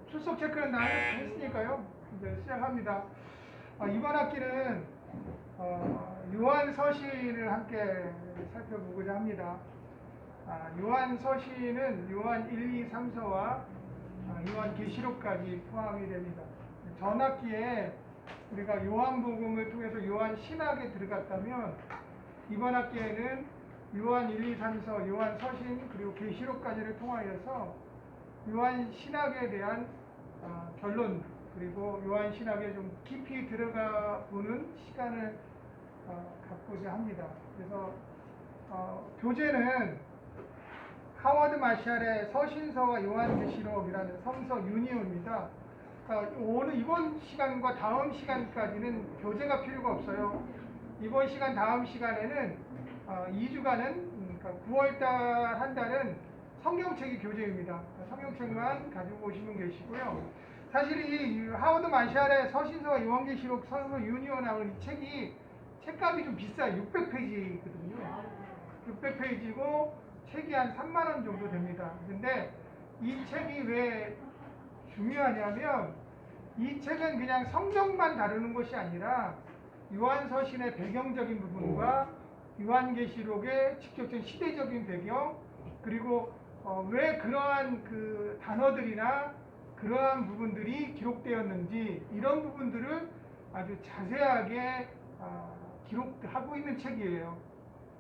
출석 체크는 다 했으니까요. 이제 시작합니다. 이번 학기는 요한서신을 함께 살펴보고자 합니다. 요한서신은 요한 1, 2, 3서와 요한계시록까지 포함이 됩니다. 전 학기에 우리가 요한복음을 통해서 요한신학에 들어갔다면 이번 학기에는 요한 1, 2, 3서, 요한서신 그리고 계시록까지를 통하여서 요한신학에 대한 결론 그리고 요한신학에 좀 깊이 들어가 보는 시간을 갖고자 합니다. 그래서 교재는 하워드 마샬의 서신서와 요한계시록이라는 성서 유니온입니다. 오늘 이번 시간과 다음 시간까지는 교재가 필요가 없어요. 이번 시간 다음 시간에는 2주간은 그러니까 9월달 한 달은 성경책이 교재입니다. 성경책만 가지고 오시면 계시고요. 사실 이 하워드 마샬의 서신서와 요한계시록 성서 유니온하고 이 책이 책값이 좀 비싸요. 600페이지거든요. 600페이지고 책이 한 3만 원 정도 됩니다. 근데 이 책이 왜 중요하냐면 이 책은 그냥 성경만 다루는 것이 아니라 요한서신의 배경적인 부분과 요한계시록의 직접적인 시대적인 배경 그리고 왜 그러한 그 단어들이나 그러한 부분들이 기록되었는지 이런 부분들을 아주 자세하게 기록하고 있는 책이에요.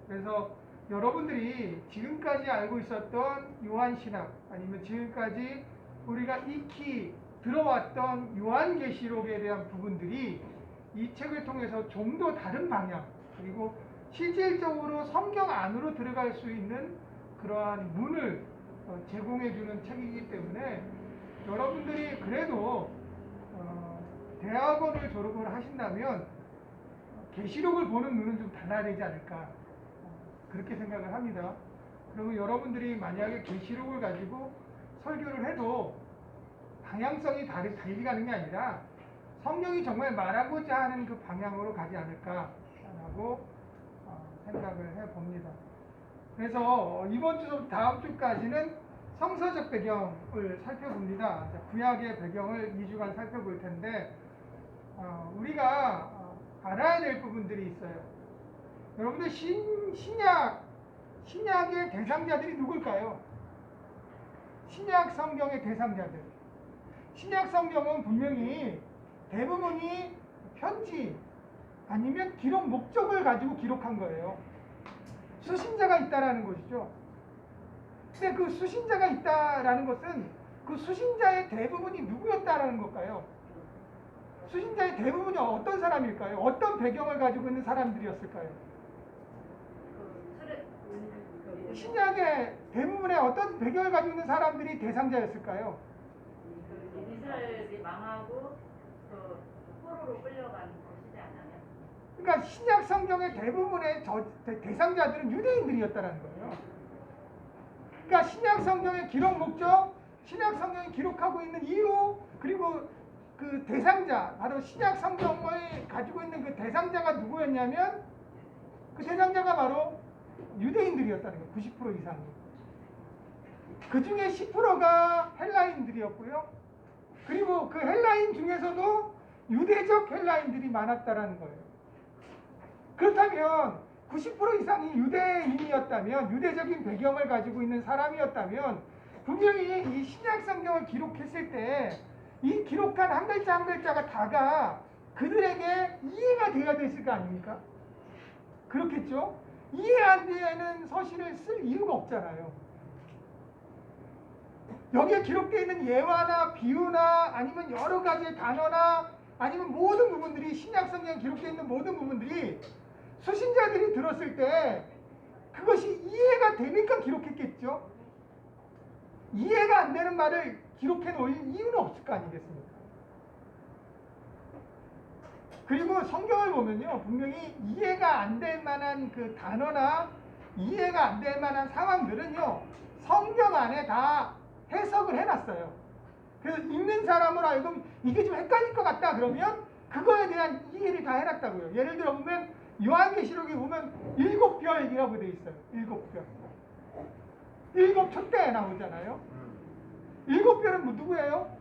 그래서 여러분들이 지금까지 알고 있었던 요한신학 아니면 지금까지 우리가 익히 들어왔던 요한계시록에 대한 부분들이 이 책을 통해서 좀 더 다른 방향 그리고 실질적으로 성경 안으로 들어갈 수 있는 그러한 문을 제공해 주는 책이기 때문에 여러분들이 그래도 대학원을 졸업을 하신다면 계시록을 보는 눈은 좀 달라야 되지 않을까 그렇게 생각을 합니다. 그리고 여러분들이 만약에 계시록을 가지고 설교를 해도 방향성이 달리 가는 게 아니라 성령이 정말 말하고자 하는 그 방향으로 가지 않을까라고 생각을 해봅니다. 그래서 이번 주 다음 주까지는 성서적 배경을 살펴봅니다. 구약의 배경을 2주간 살펴볼 텐데 우리가 알아야 될 부분들이 있어요. 여러분들 신약의 대상자들이 누굴까요? 신약 성경의 대상자들. 신약 성경은 분명히 대부분이 편지 아니면 기록 목적을 가지고 기록한 거예요. 수신자가 있다라는 것이죠. 근데 그 수신자가 있다라는 것은 그 수신자의 대부분이 누구였다라는 걸까요? 수신자의 대부분이 어떤 사람일까요? 어떤 배경을 가지고 있는 사람들이었을까요? 신약의 대부분의 어떤 배경을 가지고 있는 사람들이 대상자였을까요? 이스라엘이 망하고 포로로 끌려간 것이지 않나요? 그러니까 신약 성경의 대부분의 대상자들은 유대인들이었다는 거예요. 그러니까 신약 성경의 기록 목적, 신약 성경이 기록하고 있는 이유, 그리고 그 대상자, 바로 신약 성경을 가지고 있는 그 대상자가 누구였냐면 그 대상자가 바로 유대인들이었다는 거예요. 90% 이상이. 그 중에 10%가 헬라인들이었고요. 그리고 그 헬라인 중에서도 유대적 헬라인들이 많았다라는 거예요. 그렇다면 90% 이상이 유대인이었다면, 유대적인 배경을 가지고 있는 사람이었다면 분명히 이 신약 성경을 기록했을 때 이 기록한 한 글자 한 글자가 다가 그들에게 이해가 되어야 됐을 거 아닙니까? 그렇겠죠? 이해 안 되는 서신을 쓸 이유가 없잖아요. 여기에 기록되어 있는 예화나 비유나 아니면 여러 가지의 단어나 아니면 모든 부분들이 신약 성경에 기록되어 있는 모든 부분들이 수신자들이 들었을 때 그것이 이해가 되니까 기록했겠죠. 이해가 안 되는 말을 기록해 놓을 이유는 없을 거 아니겠습니까? 그리고 성경을 보면요, 분명히 이해가 안 될 만한 그 단어나 이해가 안 될 만한 상황들은요, 성경 안에 다 해석을 해놨어요. 그래서 읽는 사람으로 하여금 이게 좀 헷갈릴 것 같다 그러면 그거에 대한 이해를 다 해놨다고요. 예를 들어 보면 요한계시록에 보면 7별이라고 되어 있어요. 7별. 일곱 촛대 나오잖아요. 일곱 별은 누구예요?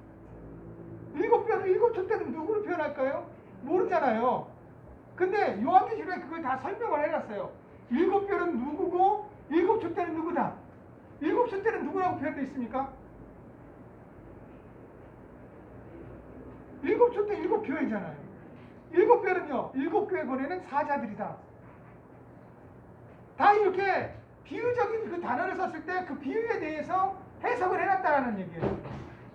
일곱 별은 일곱 촛대는 누구를 표현할까요? 모르잖아요. 근데 요한계시록에 그걸 다 설명을 해놨어요. 일곱 별은 누구고 일곱 촛대는 누구다. 일곱 촛대는 누구라고 표현되어 있습니까? 일곱 촛대 일곱 교회잖아요. 일곱 별은요, 일곱 교회 보내는 사자들이다. 다 이렇게 비유적인 그 단어를 썼을 때 그 비유에 대해서 해석을 해놨다라는 얘기예요.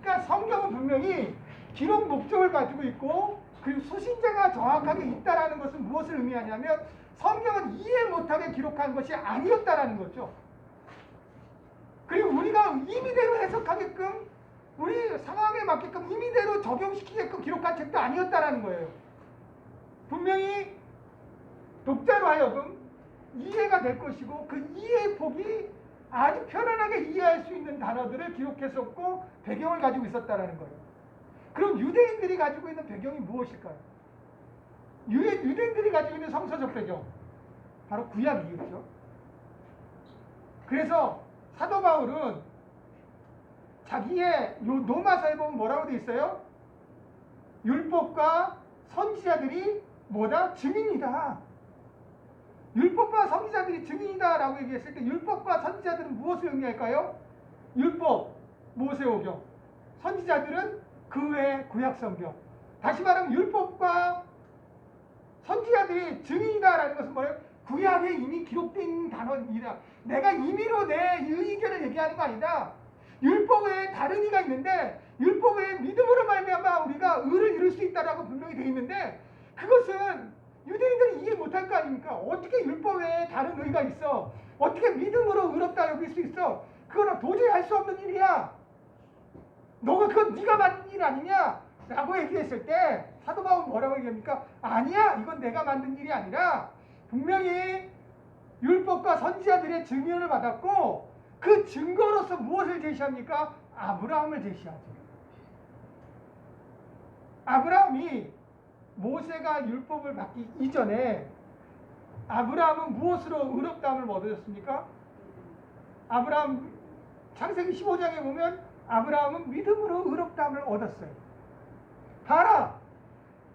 그러니까 성경은 분명히 기록 목적을 가지고 있고 그리고 수신자가 정확하게 있다라는 것은 무엇을 의미하냐면 성경은 이해 못하게 기록한 것이 아니었다라는 거죠. 그리고 우리가 임의대로 해석하게끔 우리 상황에 맞게끔 임의대로 적용시키게끔 기록한 책도 아니었다라는 거예요. 분명히 독자로 하여금 이해가 될 것이고 그 이해의 폭이 아주 편안하게 이해할 수 있는 단어들을 기록했었고 배경을 가지고 있었다라는 거예요. 그럼 유대인들이 가지고 있는 배경이 무엇일까요? 유대인들이 가지고 있는 성서적 배경 바로 구약이겠죠. 그래서 사도 바울은 자기의 요 로마서에 보면 뭐라고 돼 있어요? 율법과 선지자들이 뭐다? 증인이다. 율법과 선지자들이 증인이다 라고 얘기했을 때 율법과 선지자들은 무엇을 의미할까요? 율법, 모세오경. 선지자들은 그 외 구약성경. 다시 말하면 율법과 선지자들이 증인이다 라는 것은 뭐예요? 구약에 이미 기록된 단어입니다. 내가 임의로 내 의견을 얘기하는 거 아니다. 율법 외에 다른 의가 있는데 율법 외에 믿음으로 말미암아 우리가 의를 이룰 수 있다라고 분명히 되어 있는데 그것은 유대인들이 이해 못할 거 아닙니까? 어떻게 율법 외에 다른 의가 있어? 어떻게 믿음으로 의롭다 여길 수 있어? 그거는 도저히 할 수 없는 일이야. 너가 그건 네가 만든 일 아니냐? 라고 얘기했을 때 사도 바울은 뭐라고 얘기합니까? 아니야, 이건 내가 만든 일이 아니라 분명히 율법과 선지자들의 증언을 받았고 그 증거로서 무엇을 제시합니까? 아브라함을 제시하죠. 아브라함이 모세가 율법을 받기 이전에 아브라함은 무엇으로 의롭다함을 얻었습니까? 아브라함 창세기 15장에 보면 아브라함은 믿음으로 의롭다함을 얻었어요. 봐라,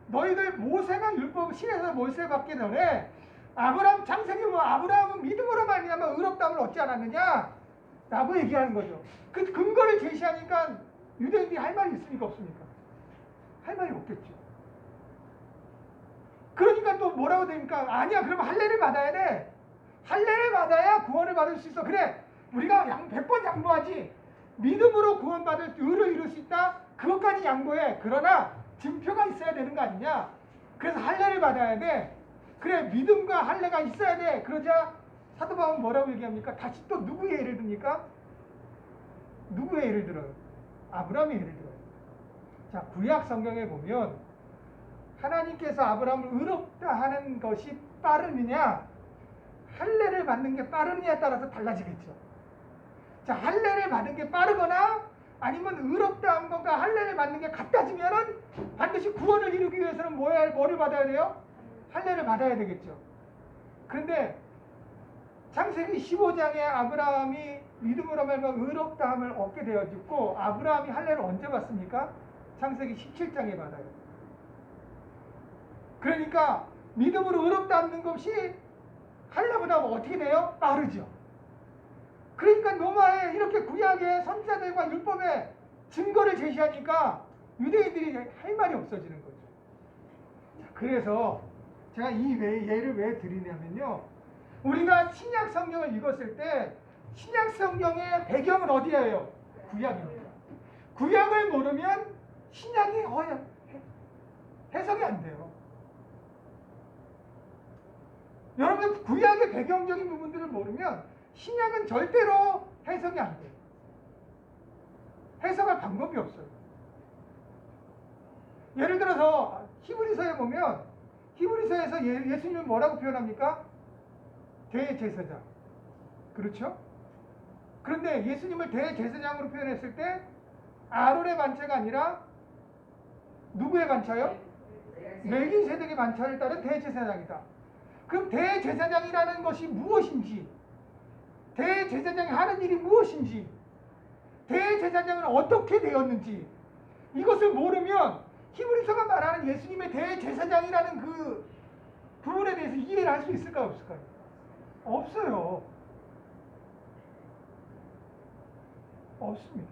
너희들 모세가 율법을 신에서 모세 받기 전에 아브라함 창세기 보면 아브라함은 믿음으로 말미암아 의롭다함을 얻지 않았느냐? 라고 얘기하는 거죠. 그 근거를 제시하니까 유대인들이 할 말이 있습니까? 없습니까? 할 말이 없겠죠. 그러니까 또 뭐라고 됩니까? 아니야, 그러면 할례를 받아야 돼. 할례를 받아야 구원을 받을 수 있어. 그래, 우리가 100번 양보하지. 믿음으로 구원받을 의를 이룰 수 있다. 그것까지 양보해. 그러나 증표가 있어야 되는 거 아니냐? 그래서 할례를 받아야 돼. 그래, 믿음과 할례가 있어야 돼. 그러자 사도 바울은 뭐라고 얘기합니까? 다시 또 누구의 예를 듭니까? 누구의 예를 들어요? 아브라함의 예를 들어요. 자, 구약 성경에 보면 하나님께서 아브라함을 의롭다 하는 것이 빠르느냐, 할례를 받는 게 빠르느냐에 따라서 달라지겠죠. 자, 할례를 받는 게 빠르거나 아니면 의롭다 한 것과 할례를 받는 게 같아지면은 반드시 구원을 이루기 위해서는 뭐를 받아야 돼요? 할례를 받아야 되겠죠. 그런데 창세기 15장에 아브라함이 믿음으로 말미암아 의롭다함을 얻게 되어졌고 아브라함이 할례를 언제 받습니까? 창세기 17장에 받아요. 그러니까 믿음으로 의롭다 하는 것이 할례보다 어떻게 돼요? 빠르죠. 그러니까 로마에 이렇게 구약의 선지자들과 율법의 증거를 제시하니까 유대인들이 할 말이 없어지는 거죠. 자, 그래서 제가 이 예를 왜 드리냐면요, 우리가 신약 성경을 읽었을 때 신약 성경의 배경은 어디예요? 구약입니다. 구약을 모르면 신약이 해석이 안 돼요. 여러분, 구약의 배경적인 부분들을 모르면 신약은 절대로 해석이 안 돼요. 해석할 방법이 없어요. 예를 들어서 히브리서에 보면 히브리서에서 예수님을 뭐라고 표현합니까? 대제사장. 그렇죠? 그런데 예수님을 대제사장으로 표현했을 때 아론의 반차가 아니라 누구의 반차요? 멜기세덱의 반차를 따른 대제사장이다. 그럼 대제사장이라는 것이 무엇인지 대제사장이 하는 일이 무엇인지, 대제사장은 어떻게 되었는지, 이것을 모르면 히브리서가 말하는 예수님의 대제사장이라는 그 부분에 대해서 이해를 할 수 있을까요, 없을까요? 없어요. 없습니다.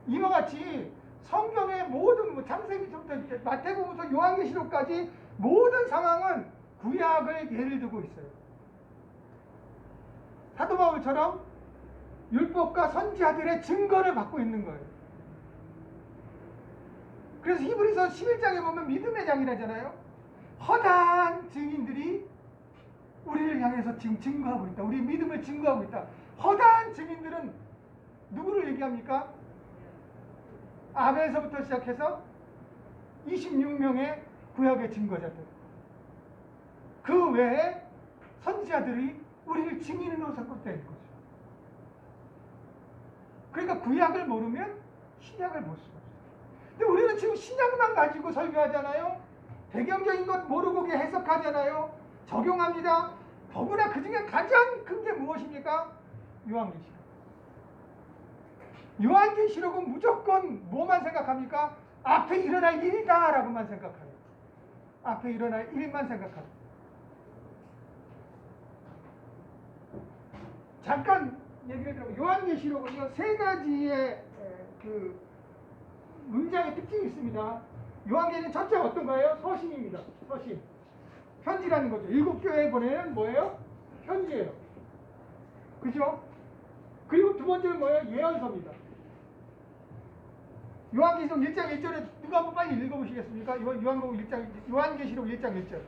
이와 같이 성경의 모든 창세기부터 마태복음부터 요한계시록까지 모든 상황은 구약을 예를 들고 있어요. 사도 바울처럼 율법과 선지자들의 증거를 받고 있는 거예요. 그래서 히브리서 11장에 보면 믿음의 장이라잖아요. 허다한 증인들이 우리를 향해서 지금 증거하고 있다. 우리 믿음을 증거하고 있다. 허다한 증인들은 누구를 얘기합니까? 아벨서부터 시작해서 26명의 구약의 증거자들, 그 외에 선지자들이 우리를 증인으로 삼고 있다는 거죠. 그러니까 구약을 모르면 신약을 볼 수가 없어요. 근데 우리는 지금 신약만 가지고 설교하잖아요. 배경적인 것 모르고 해석하잖아요. 적용합니다. 더구나 그 중에 가장 큰 게 무엇입니까? 요한계시록. 요한계시록은 무조건 뭐만 생각합니까? 앞에 일어날 일이다 라고만 생각해요. 앞에 일어날 일만 생각합니다. 잠깐 얘기를 들어보면 요한계시록은요, 세 가지의 그 문장의 특징이 있습니다. 요한계시록 첫째가 어떤가요? 서신입니다. 서신. 편지라는 거죠. 7교회에 보내는 뭐예요? 편지예요. 그죠? 그리고 두 번째는 뭐예요? 예언서입니다. 요한계시록 1장 1절에 누가 한번 빨리 읽어보시겠습니까? 요한계시록 1장 1절.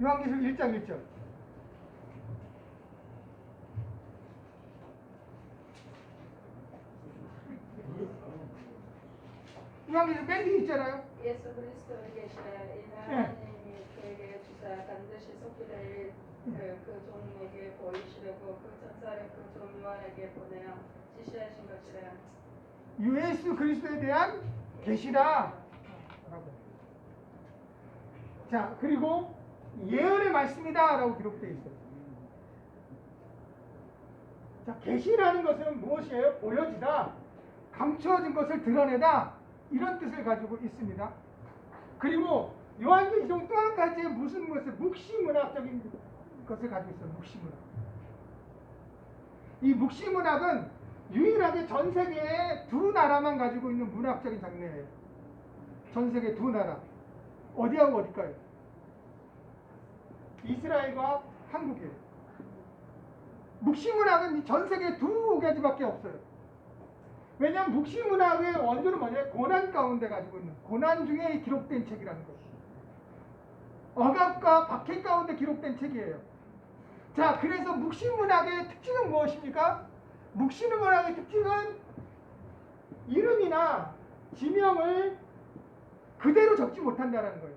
요한계시록 1장 1절. 요한계시록 맨 뒤에 있잖아요. 예수 그리스도의 계시라 이 하나님이 그에게 주사 반드시 속히 될 그 종에게 보이시려고 그 천사를 그 종 요한에게 보내어 지시하신 것이라. 예수 그리스도에 대한 계시라. 자, 그리고 예언의 말씀이다 라고 기록되어 있어요. 자, 계시라는 것은 무엇이에요? 보여지다, 감추어진 것을 드러내다, 이런 뜻을 가지고 있습니다. 그리고 요한계시록 또 한 가지의 무슨 것을 묵시문학적인 것을 가지고 있어요. 묵시문학. 이 묵시문학은 유일하게 전 세계에 두 나라만 가지고 있는 문학적인 장르예요. 전 세계 두 나라. 어디하고 어딜까요? 이스라엘과 한국이에요. 묵시문학은 전 세계에 두 가지밖에 없어요. 왜냐하면 묵시문학의 원조는 뭐냐면 고난 가운데 가지고 있는, 고난 중에 기록된 책이라는 거죠. 억압과 박해 가운데 기록된 책이에요. 자, 그래서 묵시문학의 특징은 무엇입니까? 묵시문학의 특징은 이름이나 지명을 그대로 적지 못한다는 거예요.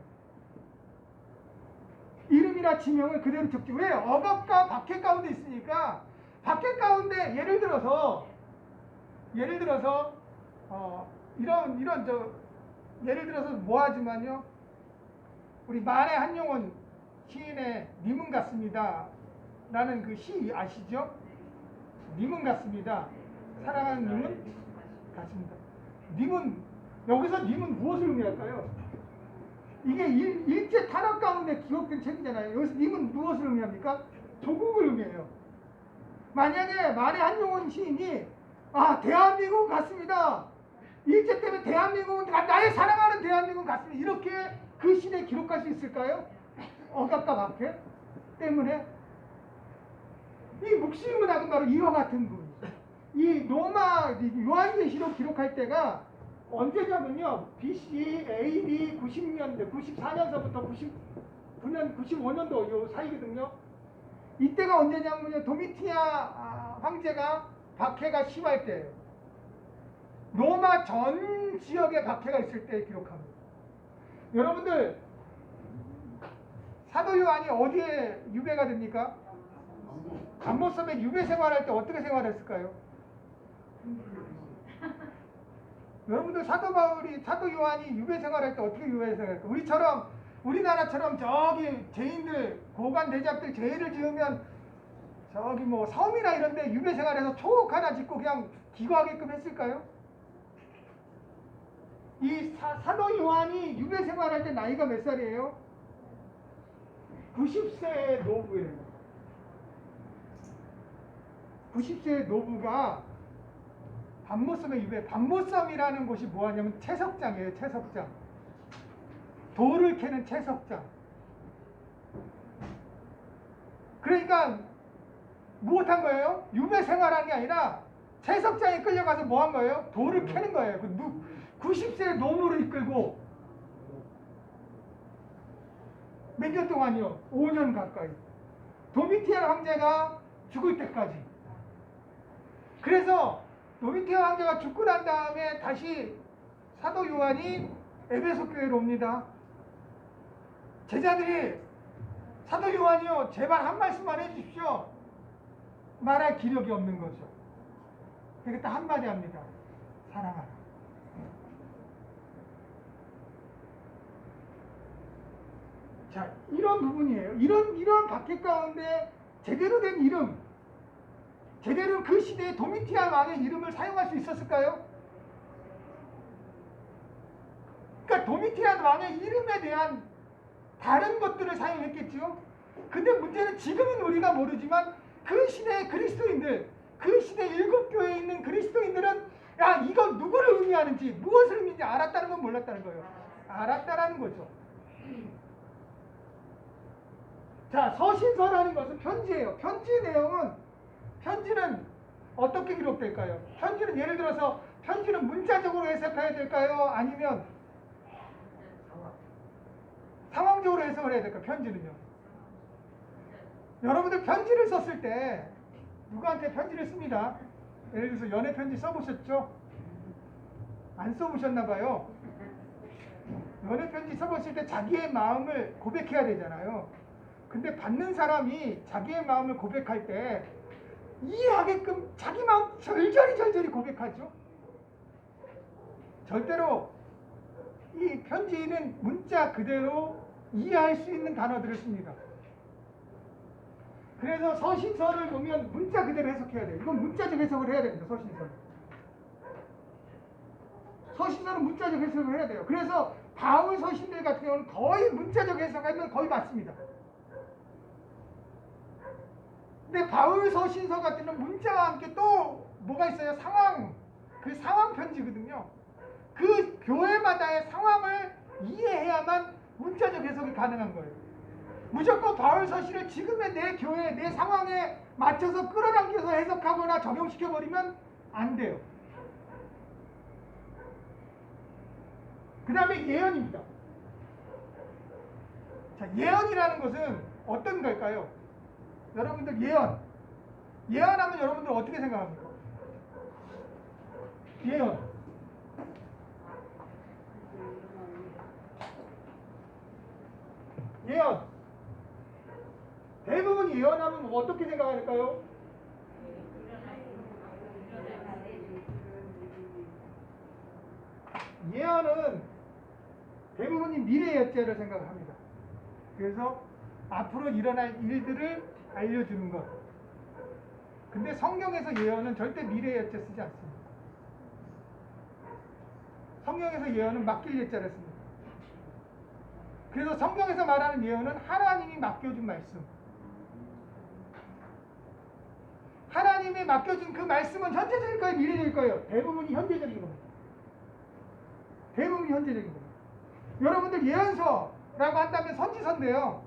이름이나 지명을 그대로 적지. 왜? 억압과 박해 가운데 있으니까. 박해 가운데 예를 들어서 예를 들어서 뭐하지만요, 우리 만해 한용운 시인의 님은 같습니다 라는 그 시 아시죠? 님은 같습니다. 사랑하는 님은 같습니다. 님은, 여기서 님은 무엇을 의미할까요? 이게 일제 탄압 가운데 기록된 책이잖아요. 여기서 님은 무엇을 의미합니까? 조국을 의미해요. 만약에 만해 한용운 시인이 대한민국 같습니다, 일제 때문에 대한민국은 나의 사랑하는 대한민국 같습니다, 이렇게 그 시대에 기록할 수 있을까요? 억압과 박해 때문에. 이 묵시문학은 바로 이와 같은 분. 이 요한계시록 기록할 때가 언제냐면요, BC, AD 90년대, 94년서부터 99년, 95년도 요 사이거든요. 이때가 언제냐면요, 도미티아 황제가 박해가 심할 때예요. 로마 전 지역에 박해가 있을 때 기록합니다. 여러분들, 사도 요한이 어디에 유배가 됩니까? 감모섬에 유배 생활할 때 어떻게 생활했을까요? 여러분들, 사도 요한이 유배 생활할 때 어떻게 유배 생활할까요? 우리처럼 우리나라처럼 저기 죄인들, 고관 대작들 죄를 지으면 저기 뭐 섬이나 이런 데 유배 생활에서 초옥 하나 짓고 그냥 기거하게끔 했을까요? 이 사도 요한이 유배 생활할 때 나이가 몇 살이에요? 90세 노부예요. 90세 노부가 반모섬에 유배, 반모섬이라는 곳이 뭐하냐면 채석장이에요. 채석장. 돌을 캐는 채석장. 그러니까 무엇한 거예요? 유배 생활한 게 아니라 채석장에 끌려가서 뭐 한 거예요? 돌을 캐는 거예요. 90세 노무를 이끌고 몇 년 동안이요? 5년 가까이. 도미티안 황제가 죽을 때까지. 그래서 도미티안 황제가 죽고 난 다음에 다시 사도 요한이 에베소 교회로 옵니다. 제자들이 사도 요한이요, 제발 한 말씀만 해주십시오. 말할 기력이 없는 거죠. 그러니까 딱 한마디 합니다. 사랑하라. 자, 이런 부분이에요. 이런 박해 가운데 제대로 된 이름, 제대로 그 시대에 도미티안 왕의 이름을 사용할 수 있었을까요? 그러니까 도미티안 왕의 이름에 대한 다른 것들을 사용했겠죠. 근데 문제는 지금은 우리가 모르지만 그 시대의 그리스도인들, 그 시대 일곱 교회에 있는 그리스도인들은 야, 이거 누구를 의미하는지, 무엇을 의미하는지 알았다는 건 몰랐다는 거예요. 알았다라는 거죠. 자, 서신서라는 것은 편지예요. 편지 내용은, 편지는 어떻게 기록될까요? 편지는 예를 들어서 편지는 문자적으로 해석해야 될까요? 아니면 상황적으로 해석을 해야 될까요? 편지는요. 여러분들 편지를 썼을 때 누구한테 편지를 씁니다. 예를 들어서 연애 편지 써보셨죠? 안 써보셨나 봐요. 연애 편지 써보실 때 자기의 마음을 고백해야 되잖아요. 근데 받는 사람이 자기의 마음을 고백할 때 이해하게끔 자기 마음 절절히 고백하죠. 절대로 이 편지는 문자 그대로 이해할 수 있는 단어들을 씁니다. 그래서 서신서를 보면 문자 그대로 해석해야 돼요. 이건 문자적 해석을 해야 됩니다. 서신서는 문자적 해석을 해야 돼요. 그래서 바울 서신들 같은 경우는 거의 문자적 해석하면 거의 맞습니다. 근데 바울 서신서 같은 경우는 문자와 함께 또 뭐가 있어요? 그 상황 편지거든요. 그 교회마다의 상황을 이해해야만 문자적 해석이 가능한 거예요. 무조건 바울 서신을 지금의 내 교회, 내 상황에 맞춰서 끌어당겨서 해석하거나 적용시켜버리면 안 돼요. 그 다음에 예언입니다. 자, 예언이라는 것은 어떤 걸까요? 여러분들 예언하면 여러분들 어떻게 생각합니까? 예언. 대부분 예언하면 어떻게 생각할까요? 예언은 대부분이 미래 예언자를 생각합니다. 그래서 앞으로 일어날 일들을 알려주는 것. 근데 성경에서 예언은 절대 미래 예언자 쓰지 않습니다. 성경에서 예언은 맡길 예자를 씁니다. 그래서 성경에서 말하는 예언은 하나님이 맡겨준 말씀. 하나님이 맡겨준 그 말씀은 현재적일 거예요? 미래적일 거예요? 대부분이 현재적인 겁니다. 대부분이 현재적인 겁니다. 여러분들 예언서라고 한다면 선지서인데요.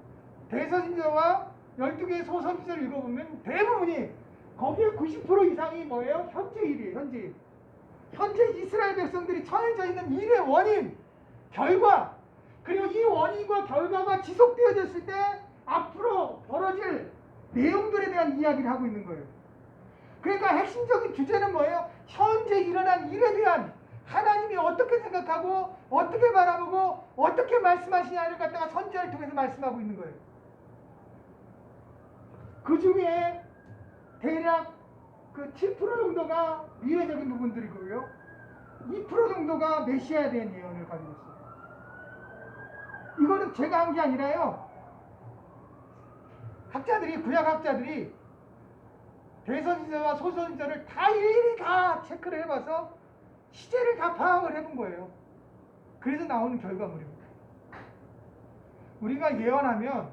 대선지서와 12개의 소선지서를 읽어보면 대부분이 거기에 90% 이상이 뭐예요? 현재 일이에요. 현재 일. 현재 이스라엘 백성들이 처해져 있는 일의 원인, 결과, 그리고 이 원인과 결과가 지속되어졌을 때 앞으로 벌어질 내용들에 대한 이야기를 하고 있는 거예요. 그러니까 핵심적인 주제는 뭐예요? 현재 일어난 일에 대한 하나님이 어떻게 생각하고 어떻게 바라보고 어떻게 말씀하시냐를 갖다가 선지자를 통해서 말씀하고 있는 거예요. 그 중에 대략 그 7% 정도가 미래적인 부분들이고요. 2% 정도가 메시아에 대한 예언을 가지고 있어요. 이거는 제가 한 게 아니라요. 학자들이, 구약학자들이 대선지자와 소선지자를 다 일일이 다 체크를 해봐서 시제를 다 파악을 해본 거예요. 그래서 나오는 결과물입니다. 우리가 예언하면,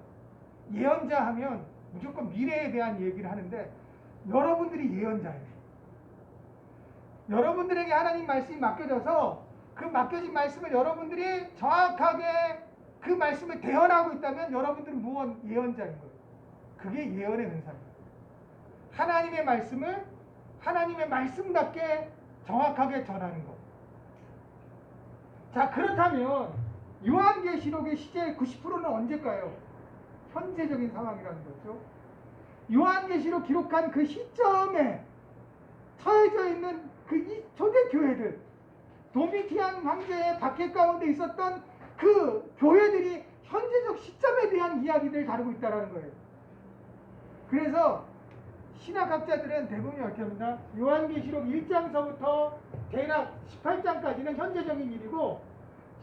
예언자 하면 무조건 미래에 대한 얘기를 하는데 여러분들이 예언자예요. 여러분들에게 하나님 말씀이 맡겨져서 그 맡겨진 말씀을 여러분들이 정확하게 그 말씀을 대언하고 있다면 여러분들은 무언 예언자인 거예요. 그게 예언의 은사입니다. 하나님의 말씀을 하나님의 말씀답게 정확하게 전하는 것. 자, 그렇다면 요한계시록의 시제의 90%는 언제일까요? 현재적인 상황이라는 거죠. 요한계시록 기록한 그 시점에 처해져 있는 그 초대 교회들, 도미티안 황제의 박해 가운데 있었던 그 교회들이 현재적 시점에 대한 이야기들을 다루고 있다는 거예요. 그래서 신학학자들은 대부분 이렇게 합니다. 요한계시록 1장서부터 대략 18장까지는 현재적인 일이고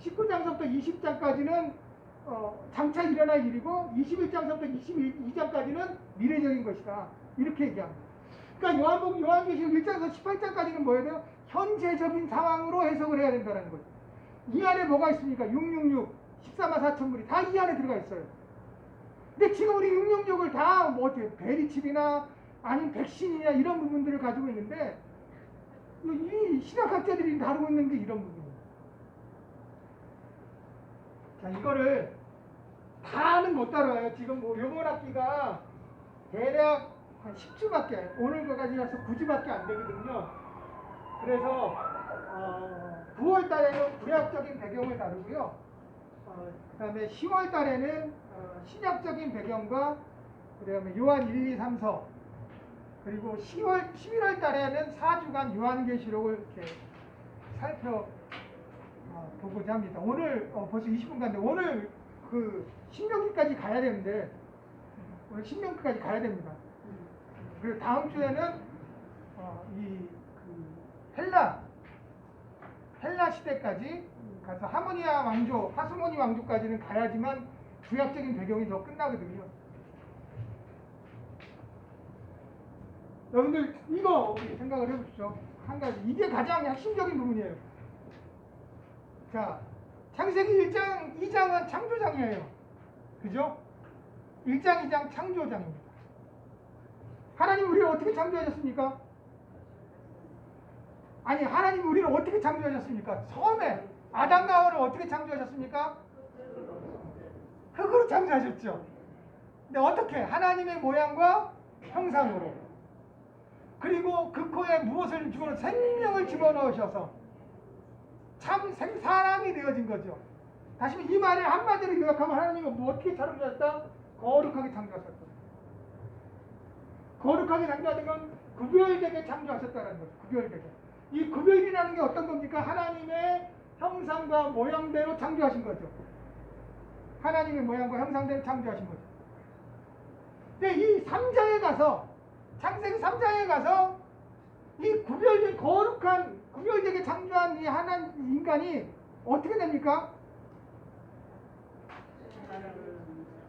19장서부터 20장까지는 장차 일어날 일이고 21장서부터 22장까지는 미래적인 것이다. 이렇게 얘기합니다. 그러니까 요한계시록 1장에서 18장까지는 뭐예요? 돼요? 현재적인 상황으로 해석을 해야 된다는 거죠. 이 안에 뭐가 있습니까? 666, 14만 4천물이 다 이 안에 들어가 있어요. 근데 지금 우리 666을 다 뭐 어떻게 베리칩이나 아니면 백신이나 이런 부분들을 가지고 있는데 이 신학학자들이 다루고 있는 게 이런 부분이에요. 자, 이거를 다는 못 다뤄요. 지금 뭐 요번 학기가 대략 한 10주밖에, 오늘 거까지 해서 9주밖에 안 되거든요. 그래서 9월 달에는 구약적인 배경을 다루고요. 그 다음에 10월 달에는 신약적인 배경과 그 다음에 요한 1, 2, 3서, 그리고 11월 달에는 4주간 요한계시록을 이렇게 살펴보고자 합니다. 오늘 벌써 20분 갔는데 오늘 그 신명기까지 가야 되는데 오늘 신명기까지 가야 됩니다. 그리고 다음 주에는 헬라 시대까지 가서 하모니아 왕조, 하스모니 왕조까지는 가야지만 구약적인 배경이 더 끝나거든요. 여러분들 이거 생각을 해보십시오. 한 가지, 이게 가장 핵심적인 부분이에요. 자, 창세기 1장, 2장은 창조장이에요. 그죠? 1장, 2장 창조장입니다. 하나님 우리를 어떻게 창조하셨습니까? 아니, 하나님 우리를 어떻게 창조하셨습니까? 처음에 아담과 하와를 어떻게 창조하셨습니까? 흙으로 창조하셨죠. 근데 어떻게? 하나님의 모양과 형상으로. 그리고 그 코에 무엇을 집어넣어? 생명을 집어넣으셔서 참 사람이 되어진 거죠. 다시 이 말을 한마디로 요약하면 하나님은 뭐 어떻게 창조하셨다? 거룩하게 창조하셨다. 거룩하게 창조하신 건 구별되게 창조하셨다는 거죠. 구별되게. 이 구별이라는 게 어떤 겁니까? 하나님의 형상과 모양대로 창조하신 거죠. 하나님의 모양과 형상대로 창조하신 거죠. 근데 이 3장에 가서, 창세기 3장에 가서 이 구별된 거룩한 구별되게 창조한 이 하나님 인간이 어떻게 됩니까?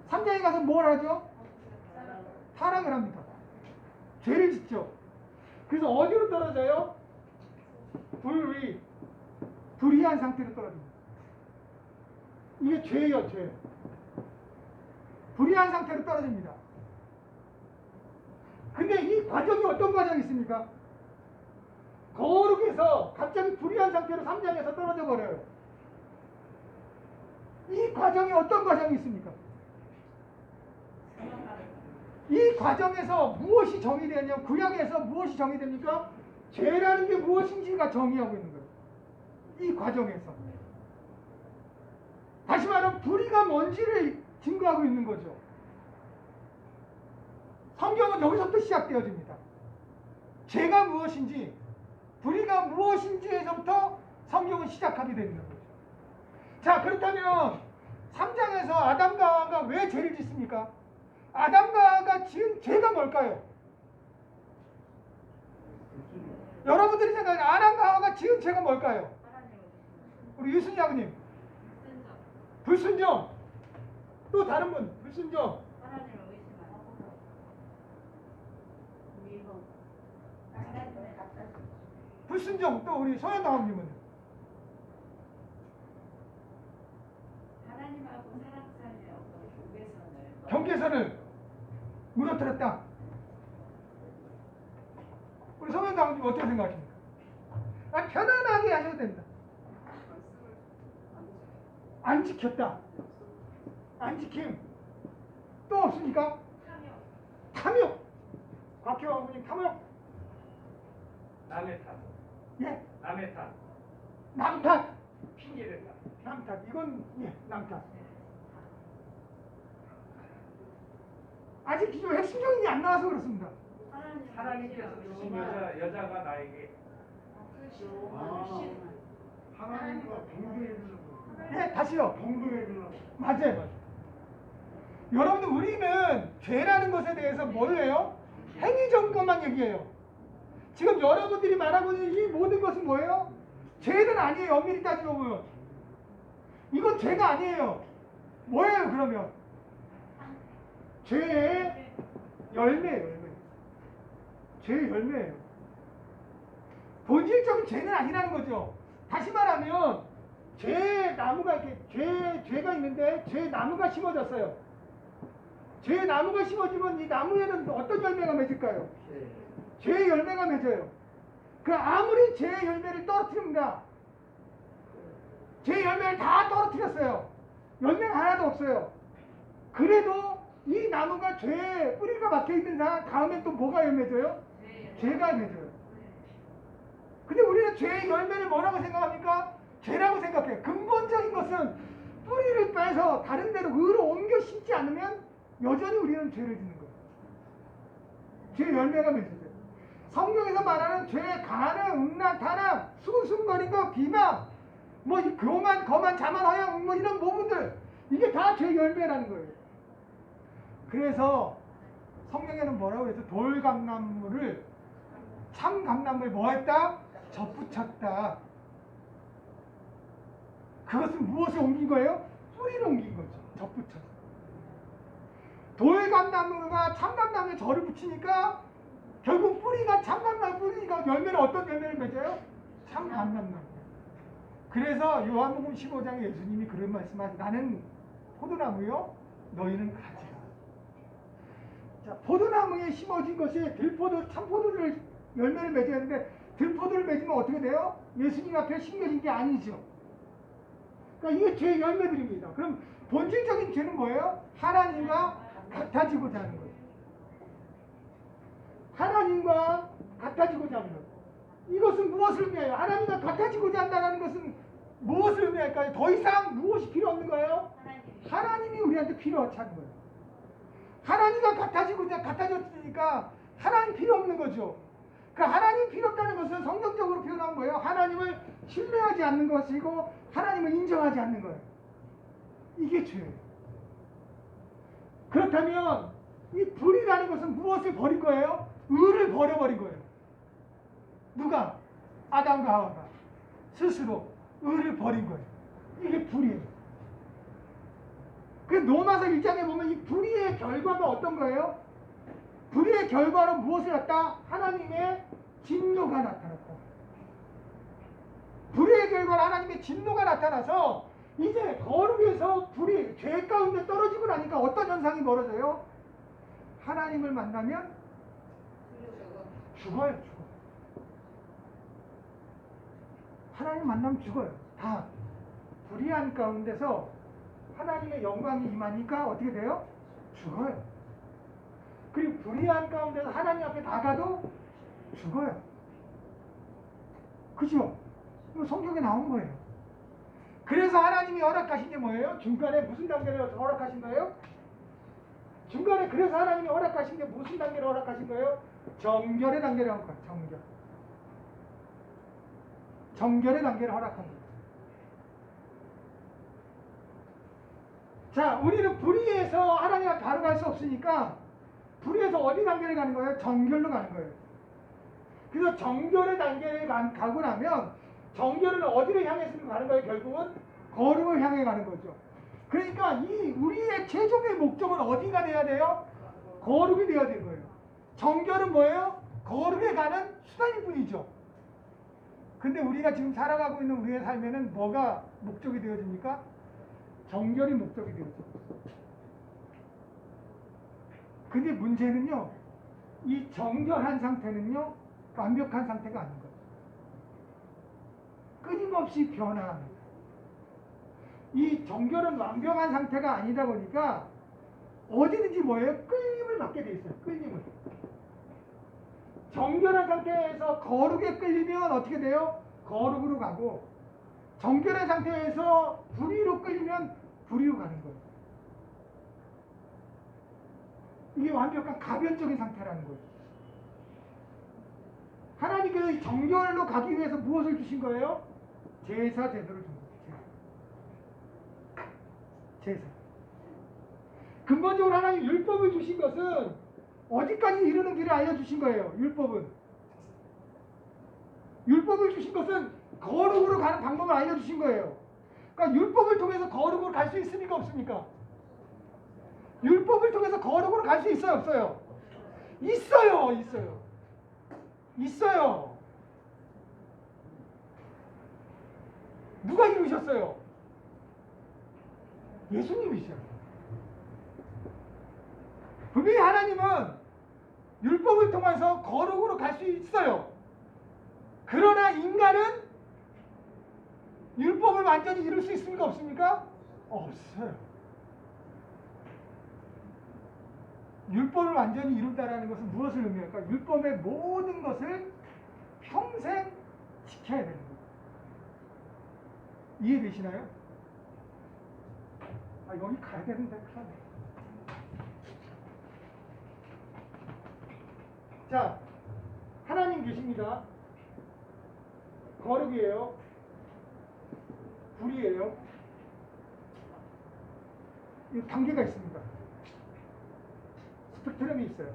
3장에 가서 뭘 하죠? 타락을 합니다. 죄를 짓죠. 그래서 어디로 떨어져요? 불의한 상태로 떨어집니다. 이게 죄예요, 죄. 불의한 상태로 떨어집니다. 근데 이 과정이 어떤 과정이 있습니까? 거룩해서 갑자기 불의한 상태로 3장에서 떨어져 버려요. 이 과정이 어떤 과정이 있습니까? 이 과정에서 무엇이 정의되냐면, 구약에서 무엇이 정의됩니까? 죄라는 게 무엇인지가 정의하고 있는 거예요. 이 과정에서. 다시 말하면 불의가 뭔지를 증거하고 있는 거죠. 성경은 여기서부터 시작되어집니다. 죄가 무엇인지, 불의가 무엇인지에서부터 성경은 시작하게 되는 거죠. 자, 그렇다면 3장에서 아담과 하와가 왜 죄를 짓습니까? 아담과 하와가 지은 죄가 뭘까요? 여러분들이 생각하는 아담과 하와가 지은 죄가 뭘까요? 우리 유순이 아버님. 불순종. 또 다른 분 불순종. 하나님을 의심하고 미혹. 불순종. 또 우리 소연다원님은 하나님하고 사람 사이의 어떤 경계선을 경계선을 무너뜨렸다. 우리 소연다원님 어떻게 생각하십니까? 아, 편안하게 하셔도 됩니다. 안 지켰다. 안 지킴. 또 없습니까? 탐욕. 곽혜원 어머님 탐욕. 남의 탓, 예. 남의 탓, 남 탓. 핑계를 탓. 남 탓. 이건 예, 남 탓. 아직 기존 핵심적인 게 안 나와서 그렇습니다. 하나님께서 주신 여자가 나에게 하나님과 동등해 주려고. 예, 다시요. 동등해 주려고. 맞아요. 여러분들 우리는 죄라는 것에 대해서 뭘 해요? 행위적인 것만 얘기해요. 지금 여러분들이 말하고 있는 이 모든 것은 뭐예요? 죄는 아니에요. 엄밀히 따지고 보면. 이건 죄가 아니에요. 뭐예요 그러면? 죄의 열매예요. 열매. 죄의 열매예요. 본질적인 죄는 아니라는 거죠. 다시 말하면 죄 나무가 이렇게 죄가 있는데 죄 나무가 심어졌어요. 죄 나무가 심어지면 이 나무에는 어떤 열매가 맺을까요? 죄의 열매가 맺어요. 그 아무리 죄의 열매를 떨어뜨립니다. 죄의 열매를 다 떨어뜨렸어요. 열매가 하나도 없어요. 그래도 이 나무가 죄의 뿌리가 박혀 있는 다음에 또 뭐가 맺어요? 죄가 맺어요. 근데 우리는 죄의 열매를 뭐라고 생각합니까? 죄라고 생각해요. 근본적인 것은 뿌리를 빼서 다른 데로 의로 옮겨 심지 않으면 여전히 우리는 죄를 짓는 거예요. 죄 열매가 맺어져요. 성경에서 말하는 죄, 간음, 음란, 탄압, 수군수군거린 거, 비방, 뭐 교만, 거만, 자만, 허영, 뭐 이런 부분들 이게 다 죄 열매라는 거예요. 그래서 성경에는 뭐라고 해서 돌감나무를 참 감나무를 뭐했다? 접붙였다. 그것은 무엇을 옮긴 거예요? 뿌리를 옮긴 거죠. 접붙였어. 돌감나무가 참감나무에 절을 붙이니까 결국 뿌리가 참감나무 뿌리가 열매는 어떤 열매를 맺어요? 참감나무. 그래서 요한복음 15장에 예수님이 그런 말씀하시죠. 나는 포도나무요, 너희는 가지라. 자, 포도나무에 심어진 것이 들포도, 참포도를 열매를 맺어야 하는데 들포도를 맺으면 어떻게 돼요? 예수님 앞에 심겨진 게 아니죠. 그러니까 이게 죄의 열매들입니다. 그럼 본질적인 죄는 뭐예요? 하나님과 같아지고자 하는 거예요. 하나님과 같아지고자 하는 거예요. 이것은 무엇을 의미해요? 하나님과 같아지고자 한다는 것은 무엇을 의미할까요? 더 이상 무엇이 필요 없는 거예요? 하나님이 우리한테 필요하지 않은 거예요. 하나님과 같아졌으니까 하나님 필요 없는 거죠. 그 하나님 필요 없다는 것은 성경적으로 표현한 거예요. 하나님을 신뢰하지 않는 것이고 하나님을 인정하지 않는 거예요. 이게 죄예요. 그렇다면 이 불이라는 것은 무엇을 버린 거예요? 의를 버려버린 거예요. 누가? 아담과 하와가 스스로 의를 버린 거예요. 이게 불이에요. 그 로마서 1장에 보면 이 불의의 결과가 어떤 거예요? 불의의 결과로 무엇을 했다? 하나님의 진노가 나타났다. 불의의 결과로 하나님의 진노가 나타나서 이제 거룩에서 불이 죄 가운데 떨어지고 나니까 어떤 현상이 벌어져요? 하나님을 만나면 죽어요. 죽어. 하나님 만나면 죽어요. 다 불의한 가운데서 하나님의 영광이 임하니까 어떻게 돼요? 죽어요. 그리고 불의한 가운데서 하나님 앞에 나가도 죽어요. 그죠? 이거 성경에 나온 거예요. 그래서 하나님이 허락하신 게 뭐예요? 중간에 무슨 단계를 허락하신 거예요? 중간에 그래서 하나님이 허락하신 게 무슨 단계를 허락하신 거예요? 정결의 단계를 허락한 거예요. 정결. 정결의 단계를 허락한 거예요. 자, 우리는 불의에서 하나님과 바로 갈 수 없으니까 불의에서 어디 단계를 가는 거예요? 정결로 가는 거예요. 그래서 정결의 단계를 가고 나면 정결은 어디를 향해서 가는 거예요? 결국은 거룩을 향해 가는 거죠. 그러니까 이 우리의 최종의 목적은 어디가 돼야 돼요? 거룩이 돼야 되는 거예요. 정결은 뭐예요? 거룩에 가는 수단일 뿐이죠. 근데 우리가 지금 살아가고 있는 우리의 삶에는 뭐가 목적이 되어집니까? 정결이 목적이 되어져. 근데 문제는요, 이 정결한 상태는요, 완벽한 상태가 아닌 거예요. 끊임없이 변화합니다. 이 정결은 완벽한 상태가 아니다 보니까 어디든지 뭐예요? 끌림을 받게 돼 있어요. 끌림을. 정결한 상태에서 거룩에 끌리면 어떻게 돼요? 거룩으로 가고, 정결한 상태에서 불의로 끌리면 불의로 가는 거예요. 이게 완벽한 가변적인 상태라는 거예요. 하나님께서 이 정결로 가기 위해서 무엇을 주신 거예요? 제사 제도를 준 거예요. 제사. 근본적으로 하나님 율법을 주신 것은 어디까지 이르는 길을 알려주신 거예요. 율법은. 율법을 주신 것은 거룩으로 가는 방법을 알려주신 거예요. 그러니까 율법을 통해서 거룩으로 갈 수 있습니까? 없습니까? 율법을 통해서 거룩으로 갈 수 있어요? 없어요? 있어요. 있어요. 있어요. 누가 이루셨어요? 예수님이시죠. 분명히 하나님은 율법을 통해서 거룩으로 갈 수 있어요. 그러나 인간은 율법을 완전히 이룰 수 있습니까? 없습니까? 없어요. 율법을 완전히 이룬다는 것은 무엇을 의미할까? 율법의 모든 것을 평생 지켜야 되는 거예요. 이해되시나요? 아, 여기 가야 되는데 큰일 나네. 자, 하나님 계십니다. 거룩이에요. 불이에요. 이 단계가 있습니다. 스펙트럼이 있어요.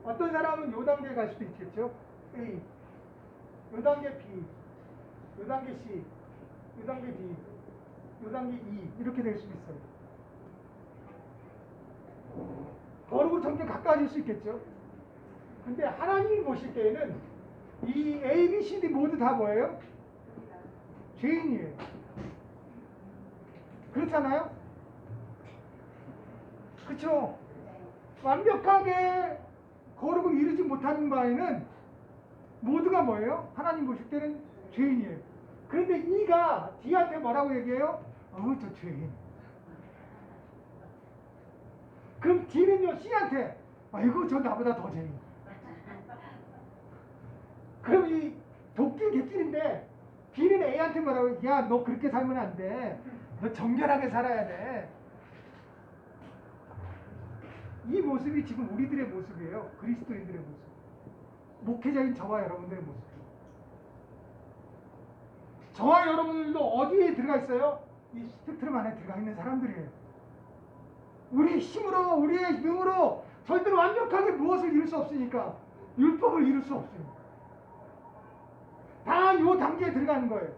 어떤 사람은 요 단계에 갈 수도 있겠죠. A, 요 단계 B, 요 단계 C, 요 단계 D, 요 단계 E 이렇게 될 수도 있어요. 거룩으로 점점 가까워질 수 있겠죠. 근데 하나님이 보실 때에는 이 A, B, C, D 모두 다 뭐예요? 죄인이에요. 그렇잖아요? 그렇죠? 완벽하게 거룩을 이루지 못하는 바에는 모두가 뭐예요? 하나님 보실 때는 죄인이에요. 그런데 E가 D한테 뭐라고 얘기해요? 저 죄인. 그럼 D는요 C한테 아이고 저 나보다 더 죄인. 그럼 이 도끼 객길인데 B는 A한테 뭐라고 해요? 야 너 그렇게 살면 안 돼. 너 정결하게 살아야 돼. 이 모습이 지금 우리들의 모습이에요. 그리스도인들의 모습. 목회자인 저와 여러분들의 모습. 저와 여러분들도 어디에 들어가 있어요? 이 스펙트럼 안에 들어가 있는 사람들이에요. 우리의 힘으로, 우리의 능으로 절대로 완벽하게 무엇을 이룰 수 없으니까 율법을 이룰 수 없어요. 다 이 단계에 들어가는 거예요.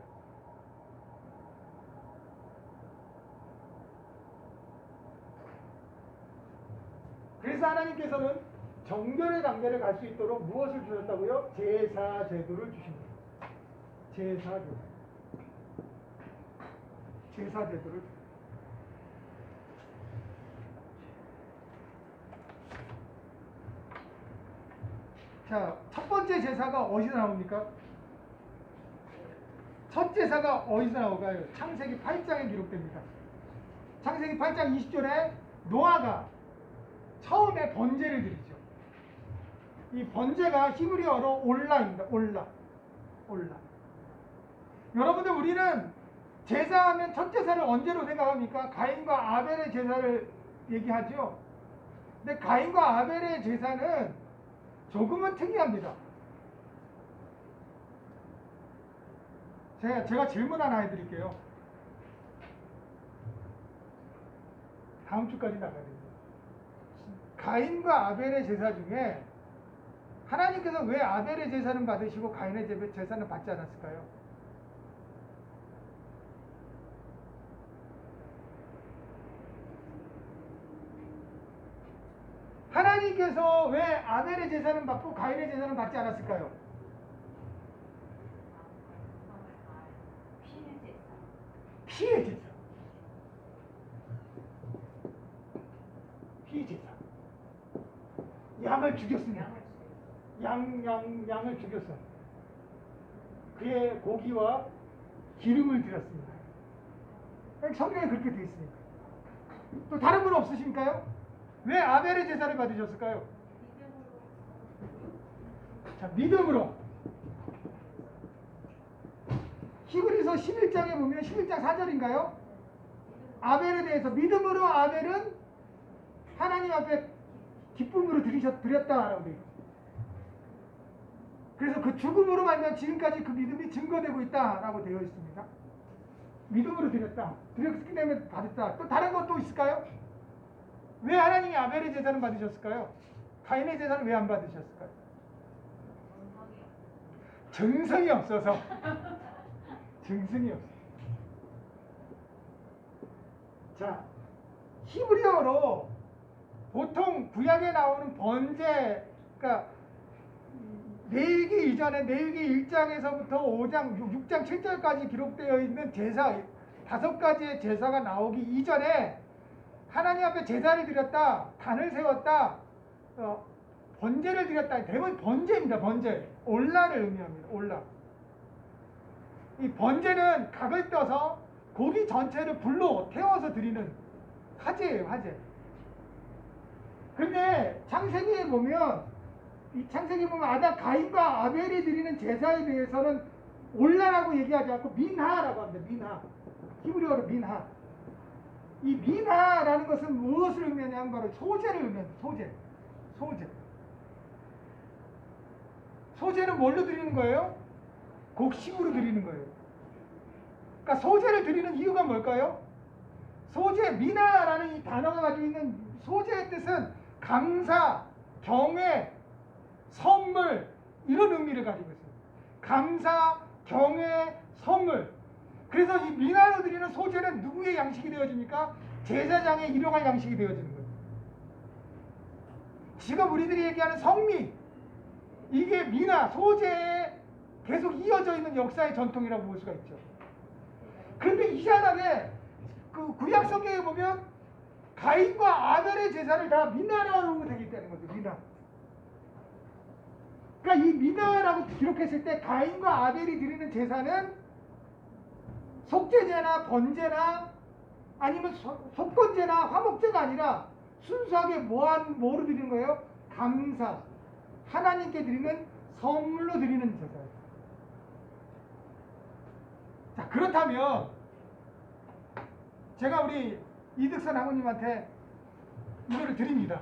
그래서 하나님께서는 정결의 단계를 갈 수 있도록 무엇을 주셨다고요? 제사 제도를 주신 거예요. 제사 제도. 제사 제도를. 자, 첫 번째 제사가 어디서 나옵니까? 첫 제사가 어디서 나올까요? 창세기 8장에 기록됩니다. 창세기 8장 20절에 노아가 처음에 번제를 드리죠. 이 번제가 히브리어로 올라입니다. 올라. 여러분들 우리는 제사하면 첫 제사를 언제로 생각합니까? 가인과 아벨의 제사를 얘기하죠. 근데 가인과 아벨의 제사는 조금은 특이합니다. 제가 질문 하나 해드릴게요. 다음 주까지 나가야 됩니다. 가인과 아벨의 제사 중에 하나님께서 왜 아벨의 제사는 받으시고 가인의 제사는 받지 않았을까요? 하나님께서 왜 아벨의 제사는 받고 가인의 제사는 받지 않았을까요? 피의 제사. 피의 제사. 양을 죽였습니다. 양을 죽였어. 그의 고기와 기름을 드렸습니다. 성경에 그렇게 되어 있습니다. 또 다른 분 없으십니까요? 왜 아벨의 제사를 받으셨을까요? 자, 믿음으로. 히브리서 11장에 보면 11장 4절인가요? 아벨에 대해서 믿음으로 아벨은 하나님 앞에 기쁨으로 드렸다라고 되어 있어요. 그래서 그 죽음으로 말미암아 지금까지 그 믿음이 증거되고 있다라고 되어 있습니다. 믿음으로 드렸다. 드렸기 때문에 받았다. 또 다른 것도 있을까요? 왜 하나님이 아벨의 제사는 받으셨을까요? 가인의 제사는 왜 안 받으셨을까요? 증성이 없어서. 증성이 없어요. 자, 히브리어로 보통 구약에 나오는 번제, 그러니까 레위기 이전에 레위기 1장에서부터 5장, 6장, 7절까지 기록되어 있는 제사 5가지의 제사가 나오기 이전에 하나님 앞에 제사를 드렸다, 단을 세웠다, 번제를 드렸다. 대부분 번제입니다. 번제. 올라를 의미합니다. 올라. 이 번제는 각을 떠서 고기 전체를 불로 태워서 드리는 화제예요. 화제. 근데 창세기에 보면 아담 가인과 아벨이 드리는 제사에 대해서는 올라라고 얘기하지 않고 민하라고 합니다. 민하. 히브리어로 민하. 이 민하라는 것은 무엇을 의미하냐면 바로 소제를 의미합니다. 소제. 소제는 뭘로 드리는 거예요? 곡식으로 드리는 거예요. 그러니까 소제를 드리는 이유가 뭘까요? 소제, 미나라는 이 단어가 가지고 있는 소제의 뜻은 감사, 경외, 선물 이런 의미를 가지고 있어요. 감사, 경외, 선물. 그래서 이 미나로 드리는 소제는 누구의 양식이 되어집니까? 제사장의 일용할 양식이 되어지는 거예요. 지금 우리들이 얘기하는 성미, 이게 미나, 소제에 계속 이어져 있는 역사의 전통이라고 볼 수가 있죠. 그런데 희한하게 그 구약 성경에 보면 가인과 아벨의 제사를 다 미나라고 되게 있다는 거죠. 미나. 그러니까 이 미나라고 기록했을 때 가인과 아벨이 드리는 제사는 속죄제나 번제나 아니면 속건제나 화목제가 아니라 순수하게 뭐로 드리는 거예요? 감사. 하나님께 드리는 선물로 드리는 제사예요. 자, 그렇다면 제가 우리 이득선 아버님한테 이거를 드립니다.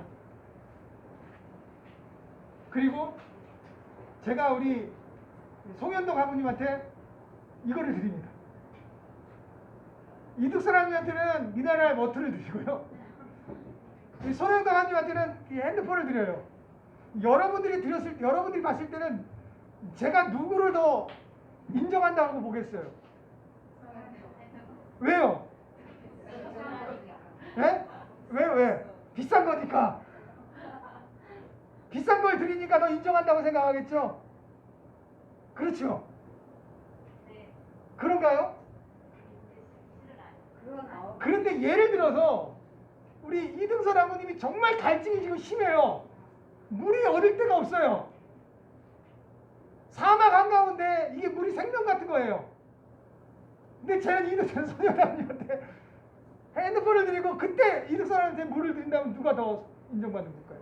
그리고 제가 우리 송현덕 아버님한테 이거를 드립니다. 이득선 아버님한테는 미네랄 워터를 드리고요. 송현덕 아버님한테는 핸드폰을 드려요. 여러분들이 봤을 때는 제가 누구를 더 인정한다고 보겠어요? 왜요? 네? 왜? 비싼 거니까. 비싼 걸 드리니까 더 인정한다고 생각하겠죠? 그렇죠? 그런가요? 그런데 예를 들어서 우리 이등선 아버님이 정말 갈증이 지금 심해요. 물이 얻을 데가 없어요. 사막 한가운데 이게 물이 생명 같은 거예요. 근데 저는 이등선 소녀님한테 핸드폰을 드리고 그때 이등선한테 물을 드린다면 누가 더 인정받는 걸까요?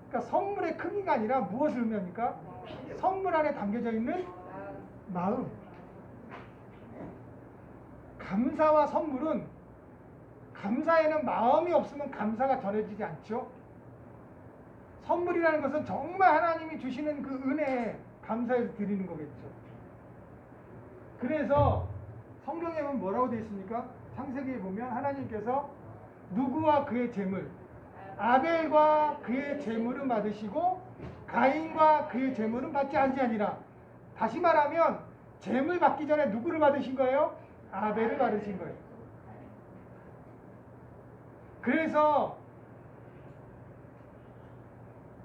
그러니까 선물의 크기가 아니라 무엇을 의미합니까? 선물 안에 담겨져 있는 마음. 감사와 선물은, 감사에는 마음이 없으면 감사가 전해지지 않죠. 선물이라는 것은 정말 하나님이 주시는 그 은혜에 감사해서 드리는 거겠죠. 그래서 성경에 보면 뭐라고 되어 있습니까? 창세기에 보면 하나님께서 누구와 그의 재물, 아벨과 그의 재물은 받으시고 가인과 그의 재물은 받지 아니하니라. 다시 말하면 재물 받기 전에 누구를 받으신 거예요? 아벨을 받으신 거예요. 그래서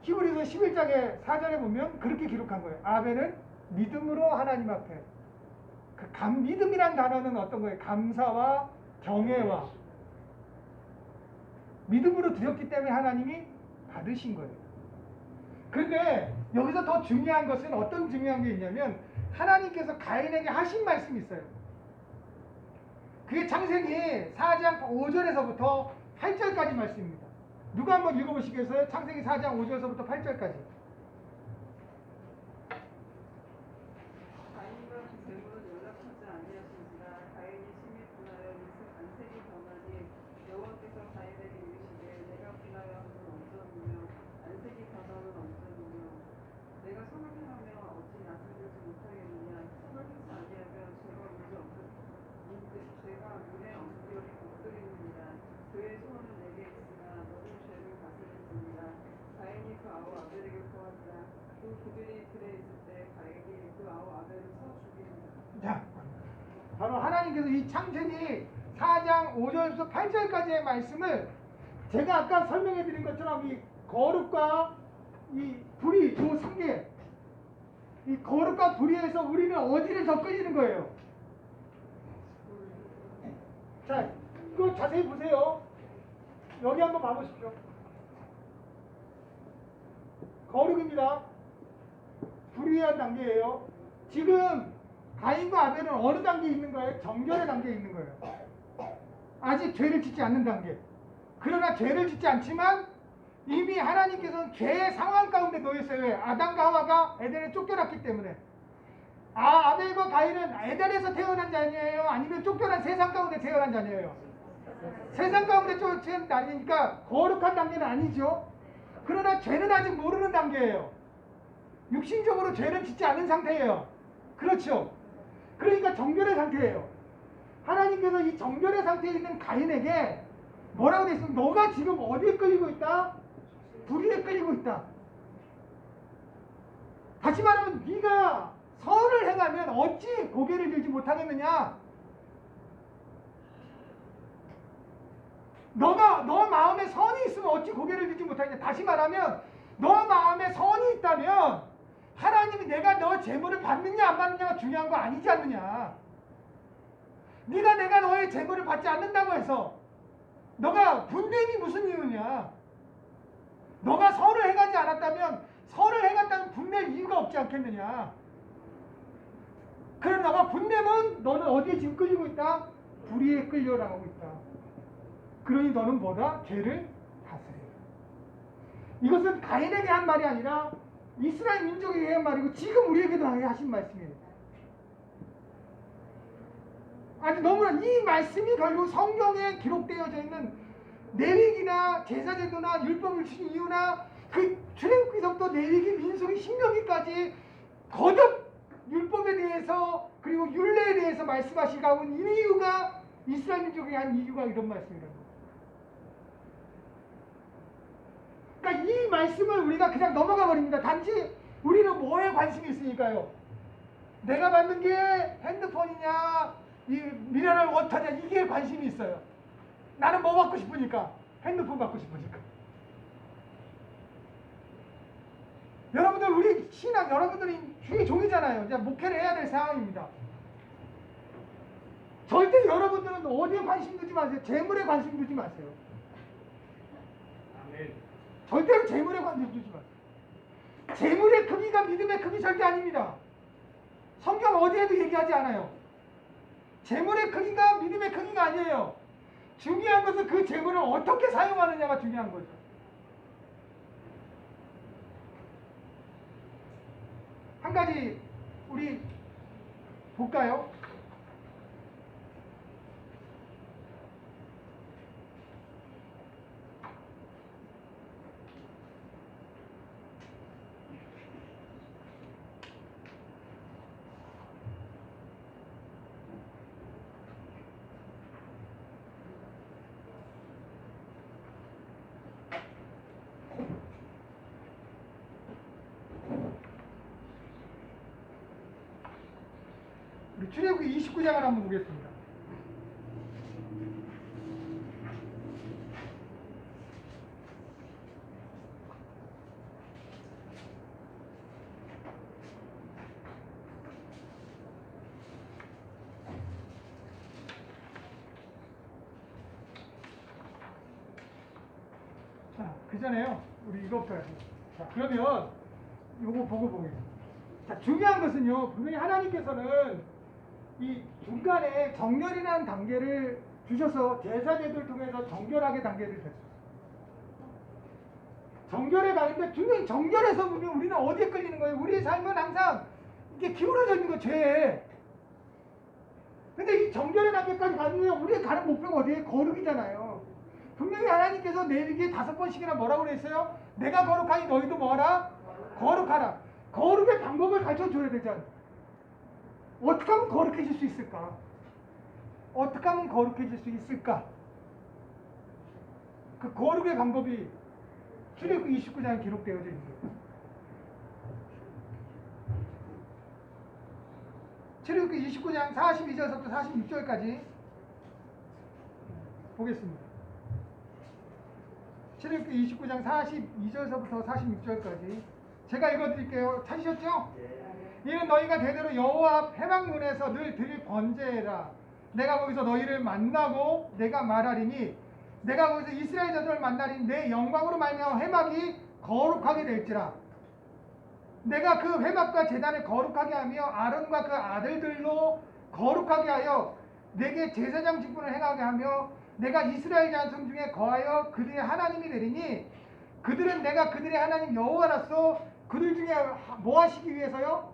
히브리서 11장의 4절에 보면 그렇게 기록한 거예요. 아벨은 믿음으로 하나님 앞에. 믿음이란 단어는 어떤 거예요? 감사와 경외와 믿음으로 드렸기 때문에 하나님이 받으신 거예요. 그런데 여기서 더 중요한 것은 어떤 중요한 게 있냐면 하나님께서 가인에게 하신 말씀이 있어요. 그게 창세기 4장 5절에서부터 8절까지 말씀입니다. 누가 한번 읽어보시겠어요? 창세기 4장 5절에서부터 8절까지. 가인과 그 재물은 연락하지 아니하신지라 가인이 심히 분하여 안색이 변하니 여호와께서 가인에게 이르시되 내가 분하여 함은 언제오며 안색이 변함은 언제오며 내가 손을 행하며 어찌 낯을 들지 못하겠느냐 손을 행치 아니하면 죄가 문에 엉겨리 곱들이느니라 그의 소원은 내게 있으나 너는 죄를 다스릴지니라 가인이 그 아우 아벨에게 보았다 그들이 들에 있을 때 가인이 그 아우 아벨을 쳐 죽이니라. 자, 바로 하나님께서 이 창세기 4장 5절에서 8절까지의 말씀을 제가 아까 설명해 드린 것처럼 이 거룩과 이 불의, 두 상계, 이 거룩과 불의에서 우리는 어디를 더 끌리는 거예요? 자, 이거 자세히 보세요. 여기 한번 봐보십시오. 거룩입니다. 불의한 단계예요. 지금 가인과 아벨은 어느 단계에 있는 거예요? 정결의 단계에 있는 거예요. 아직 죄를 짓지 않는 단계. 그러나 죄를 짓지 않지만 이미 하나님께서는 죄의 상황 가운데 놓였어요. 왜? 아담과 하와가 에덴에 쫓겨났기 때문에. 아벨과 가인은 에덴에서 태어난 자녀예요? 아니면 쫓겨난 세상 가운데 태어난 자녀예요? 세상 가운데 쫓겨난 자녀니까 거룩한 단계는 아니죠. 그러나 죄는 아직 모르는 단계예요. 육신적으로 죄를 짓지 않은 상태예요. 그렇죠. 그러니까 정결의 상태예요. 하나님께서 이 정결의 상태에 있는 가인에게 뭐라고 되어 있습니까? 너가 지금 어디에 끌리고 있다? 불의에 끌리고 있다. 다시 말하면 네가 선을 행하면 어찌 고개를 들지 못하겠느냐? 너 마음에 선이 있으면 어찌 고개를 들지 못하겠냐? 다시 말하면 너 마음에 선이 있다면 하나님이 내가 너 재물을 받느냐 안 받느냐가 중요한 거 아니지 않느냐? 내가 너의 재물을 받지 않는다고 해서 너가 분노임이 무슨 이유냐? 너가 선을 행하지 않았다면 선을 행했다면 분낼 이유가 없지 않겠느냐? 그럼 너가 분내면 너는 어디에 지금 끌리고 있다? 불의에 끌려나가고 있다. 그러니 너는 뭐다? 죄를 다스려. 이것은 가인에게 한 말이 아니라 이스라엘 민족에게 한 말이고 지금 우리에게도 하신 말씀이에요. 아주 너무나 이 말씀이 결국 성경에 기록되어져 있는 레위기나 제사제도나 율법을 주신 이유나 그 출애굽기서부터 레위기, 민수기, 신명기까지 거듭 율법에 대해서 그리고 율례에 대해서 말씀하시고 온 이유가 이스라엘 민족에게 한 이유가 이런 말씀이라는 거예요. 그러니까 이 말씀을 우리가 그냥 넘어가 버립니다. 단지 우리는 뭐에 관심이 있으니까요. 내가 받는 게 핸드폰이냐 이 미네랄 워터냐 이게 관심이 있어요. 나는 뭐 받고 싶으니까 핸드폰 받고 싶으니까. 여러분들 우리 신앙 여러분들이 주의 종이잖아요. 이제 목회를 해야 될 상황입니다. 절대 여러분들은 어디에 관심 두지 마세요. 재물에 관심 두지 마세요. 아멘. 절대로 재물에 관심 두지 마세요. 재물의 크기가 믿음의 크기 절대 아닙니다. 성경 어디에도 얘기하지 않아요. 재물의 크기가 믿음의 크기가 아니에요. 중요한 것은 그 재물을 어떻게 사용하느냐가 중요한 거죠. 한 가지 우리 볼까요? 우리 출애굽기 29장을 한번 보겠습니다. 자, 그 전에요. 우리 이거부터 해야죠. 자, 그러면 요거 보고 보겠습니다. 자, 중요한 것은요. 분명히 하나님께서는 이 중간에 정결이라는 단계를 주셔서 제사제도를 통해서 정결하게 단계를 줬어요. 정결에 가는데 분명히 정결에서 보면 우리는 어디에 끌리는 거예요? 우리의 삶은 항상 이게 기울어져 있는 거 죄에. 근데 이 정결의 단계까지 가면 우리의 가는 목표가 어디에? 거룩이잖아요. 분명히 하나님께서 내리기에 5번씩이나 뭐라고 그랬어요? 내가 거룩하니 너희도 뭐하라? 거룩하라. 거룩의 방법을 가르쳐줘야 되잖아. 어떻게 하면 거룩해질 수 있을까? 어떻게 하면 거룩해질 수 있을까? 그 거룩의 방법이 출애굽기 29장에 기록되어져 있습니다. 출애굽기 29장 42절부터 46절까지 보겠습니다. 출애굽기 29장 42절서부터 46절까지 제가 읽어드릴게요. 찾으셨죠? 이는 너희가 대대로 여호와 앞 회막문에서 늘 드릴 번제라. 내가 거기서 너희를 만나고 내가 말하리니 내가 거기서 이스라엘 자손을 만나리니 내 영광으로 말미암아 회막이 거룩하게 될지라. 내가 그 회막과 제단을 거룩하게 하며 아론과 그 아들들로 거룩하게 하여 내게 제사장 직분을 행하게 하며 내가 이스라엘 자손 중에 거하여 그들의 하나님이 되리니 그들은 내가 그들의 하나님 여호와라서 그들 중에 뭐 하시기 위해서요?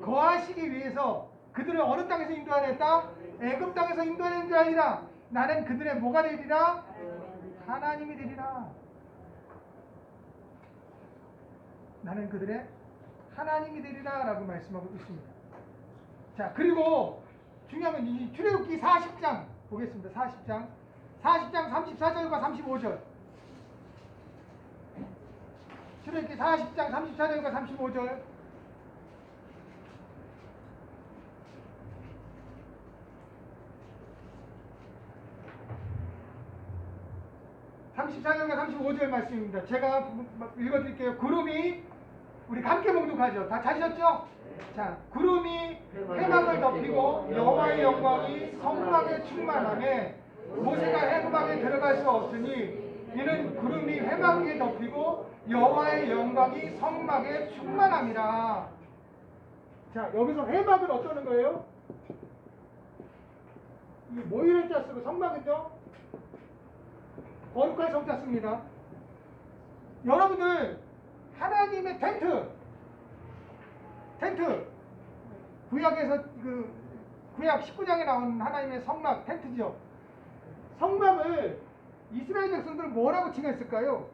거하시기 위해서. 그들을 어느 땅에서 인도하였다? 애굽 땅에서 인도하는 줄 알리라. 나는 그들의 뭐가 되리라? 하나님이 되리라. 나는 그들의 하나님이 되리라 라고 말씀하고 있습니다. 자, 그리고 중요한 건 이 출애굽기 40장 보겠습니다. 40장 34절과 35절. 출애굽기 40장 34절과 35절. (34절과 35절) 말씀입니다. 제가 읽어드릴게요. 구름이 우리 함께 봉독하죠. 다 찾으셨죠? 자, 구름이 회막을 덮이고 여호와의 영광이 성막에 충만하매 모세가 회막에 들어갈 수 없으니 이는 구름이 회막 위에 덮이고 여호와의 영광이 성막에 충만함이라. 자, 여기서 회막은 어쩌는 거예요? 이 모이를 자 쓰고 성막은요? 거룩한 성자 씁니다. 여러분들 하나님의 텐트 구약에서 그 구약 19장에 나온 하나님의 성막 텐트죠. 성막을 이스라엘 백성들 뭐라고 칭했을까요?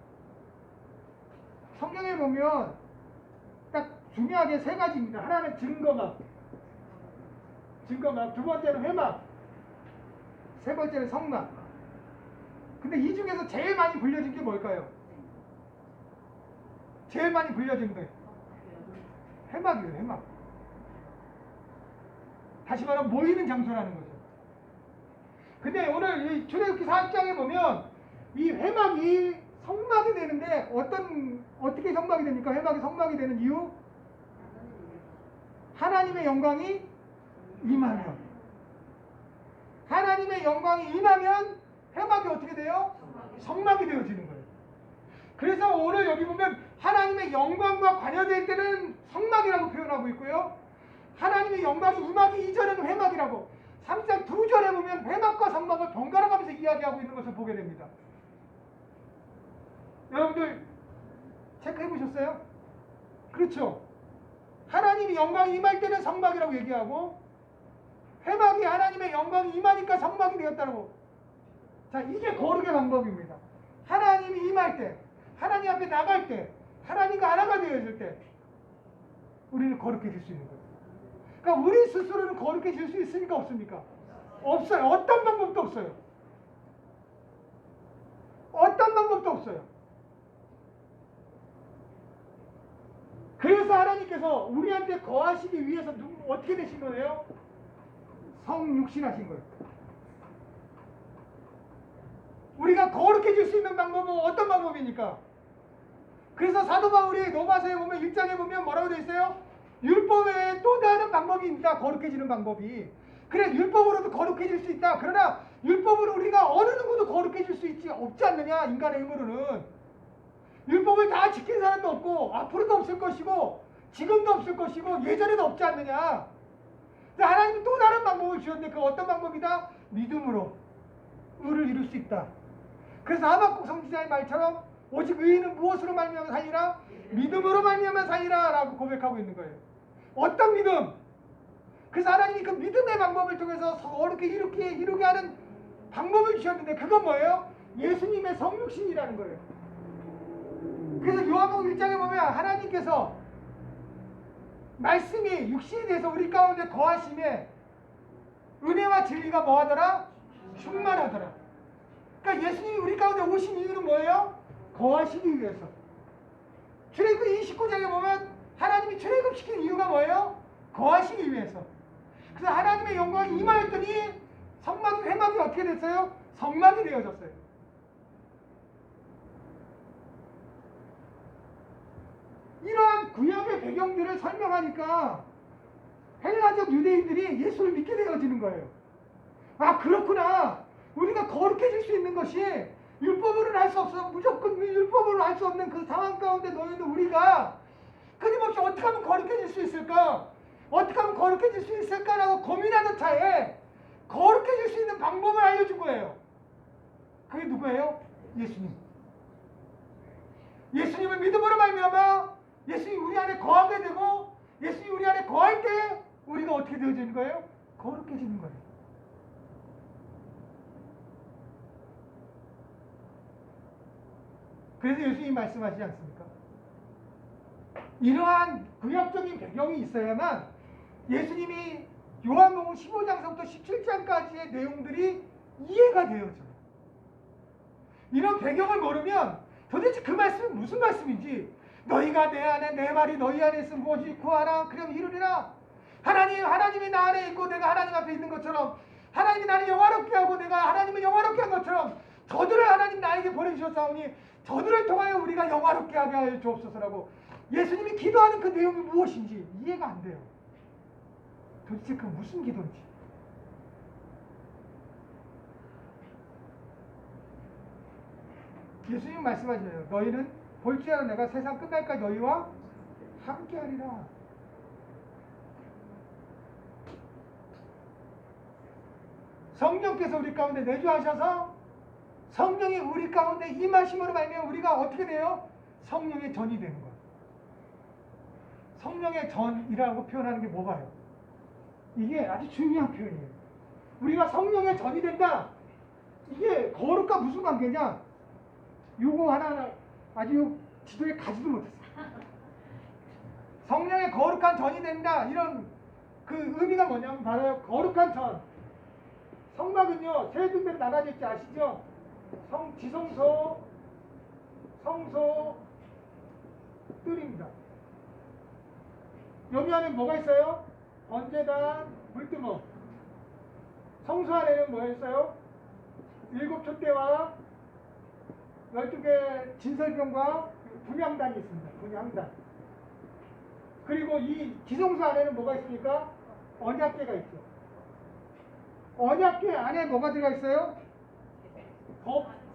성경에 보면 딱 중요하게 3가지입니다. 하나는 증거막, 두 번째는 회막, 세 번째는 성막. 근데 이 중에서 제일 많이 불려진 게 뭘까요? 제일 많이 불려진 거예요. 회막이에요, 회막. 다시 말하면 모이는 장소라는 거죠. 근데 오늘 이 출애굽기 40장에 보면 이 회막이 성막이 되는데 어떻게 성막이 됩니까? 회막이 성막이 되는 이유? 하나님의 영광이 임하면. 하나님의 영광이 임하면 회막이 어떻게 돼요? 성막이 되어지는 거예요. 그래서 오늘 여기 보면 하나님의 영광과 관여될 때는 성막이라고 표현하고 있고요. 하나님의 영광이 임하기 이전에는 회막이라고. 3장 2절에 보면 회막과 성막을 번갈아 가면서 이야기하고 있는 것을 보게 됩니다. 여러분들 체크해 보셨어요? 그렇죠. 하나님이 영광이 임할 때는 성막이라고 얘기하고 회막이 하나님의 영광이 임하니까 성막이 되었다고. 자, 이게 거룩의 방법입니다. 하나님이 임할 때, 하나님 앞에 나갈 때, 하나님과 하나가 되어질 때 우리는 거룩해질 수 있는 거예요. 그러니까 우리 스스로는 거룩해질 수 있습니까? 없습니까? 없어요. 어떤 방법도 없어요. 어떤 방법도 없어요. 그래서 하나님께서 우리한테 거하시기 위해서 어떻게 되신 거예요? 성육신하신 거예요. 우리가 거룩해질 수 있는 방법은 어떤 방법입니까? 그래서 사도 바울이 로마서에 보면 1장에 보면 뭐라고 되어 있어요? 율법 외에 또 다른 방법이 있다. 거룩해지는 방법이. 그래, 율법으로도 거룩해질 수 있다. 그러나 율법으로 우리가 어느 누구도 거룩해질 수 있지 없지 않느냐? 인간의 힘으로는. 율법을 다 지킨 사람도 없고 앞으로도 없을 것이고 지금도 없을 것이고 예전에도 없지 않느냐. 근데 하나님은 또 다른 방법을 주셨는데 그 어떤 방법이다? 믿음으로 의를 이룰 수 있다. 그래서 하박국 선지자의 말처럼 오직 의인은 무엇으로 말미암아 살리라? 믿음으로 말미암아 살리라 라고 고백하고 있는 거예요. 어떤 믿음? 그래서 하나님이 그 믿음의 방법을 통해서 어렵게 이루게 하는 방법을 주셨는데 그건 뭐예요? 예수님의 성육신이라는 거예요. 그래서 요한복음 1장에 보면 하나님께서 말씀이 육신이 돼서 우리 가운데 거하심에 은혜와 진리가 뭐하더라? 충만하더라. 그러니까 예수님이 우리 가운데 오신 이유는 뭐예요? 거하시기 위해서. 출애굽 29장에 보면 하나님이 출애굽시킨 이유가 뭐예요? 거하시기 위해서. 그래서 하나님의 영광이 임하였더니 성막이 회막이 어떻게 됐어요? 성막이 되어졌어요. 이러한 구약의 배경들을 설명하니까 헬라적 유대인들이 예수를 믿게 되어지는 거예요. 아, 그렇구나. 우리가 거룩해질 수 있는 것이 율법으로는 할 수 없어. 무조건 율법으로 할 수 없는 그 상황 가운데 놓여있는 우리가 끊임없이 어떻게 하면 거룩해질 수 있을까? 어떻게 하면 거룩해질 수 있을까라고 고민하는 차에 거룩해질 수 있는 방법을 알려준 거예요. 그게 누구예요? 예수님. 예수님을 믿음으로 말미암아 예수님이 우리 안에 거하게 되고 예수님이 우리 안에 거할 때 우리가 어떻게 되어지는 거예요? 거룩해지는 거예요. 그래서 예수님이 말씀하시지 않습니까? 이러한 구약적인 배경이 있어야만 예수님이 요한복음 15장서부터 17장까지의 내용들이 이해가 되어져요. 이런 배경을 모르면 도대체 그 말씀은 무슨 말씀인지, 너희가 내 안에 내 말이 너희 안에 있으면 무엇이 구하라 그럼 이루리라. 하나님이 나 안에 있고 내가 하나님 앞에 있는 것처럼, 하나님이 나를 영화롭게 하고 내가 하나님을 영화롭게 한 것처럼 저들을 하나님 나에게 보내주셨사오니 저들을 통하여 우리가 영화롭게 하게 하여 주옵소서라고 예수님이 기도하는 그 내용이 무엇인지 이해가 안 돼요. 도대체 그 무슨 기도인지. 예수님 말씀하시네요. 너희는 볼지어다 내가 세상 끝날까지 너희와 함께하리라. 성령께서 우리 가운데 내주하셔서 성령이 우리 가운데 임하심으로 말미암아 우리가 어떻게 돼요? 성령의 전이 되는 거예요. 성령의 전이라고 표현하는 게 뭐가요? 이게 아주 중요한 표현이에요. 우리가 성령의 전이 된다. 이게 거룩과 무슨 관계냐? 요거 하나 아주 지도에 가지도 못했어요. 성령의 거룩한 전이 된다. 이런 그 의미가 뭐냐면 바로 거룩한 전. 성막은요 세 군데로 나눠져 있지 아시죠? 지성소, 성소, 뜰입니다. 여기 안에 뭐가 있어요? 번제단, 물두멍. 성소 안에는 뭐가 있어요? 7 촛대와 12개 진설병과 분향단이 있습니다. 분향단. 그리고 이 지성소 안에는 뭐가 있습니까? 언약궤가 있죠. 언약궤 안에 뭐가 들어가 있어요?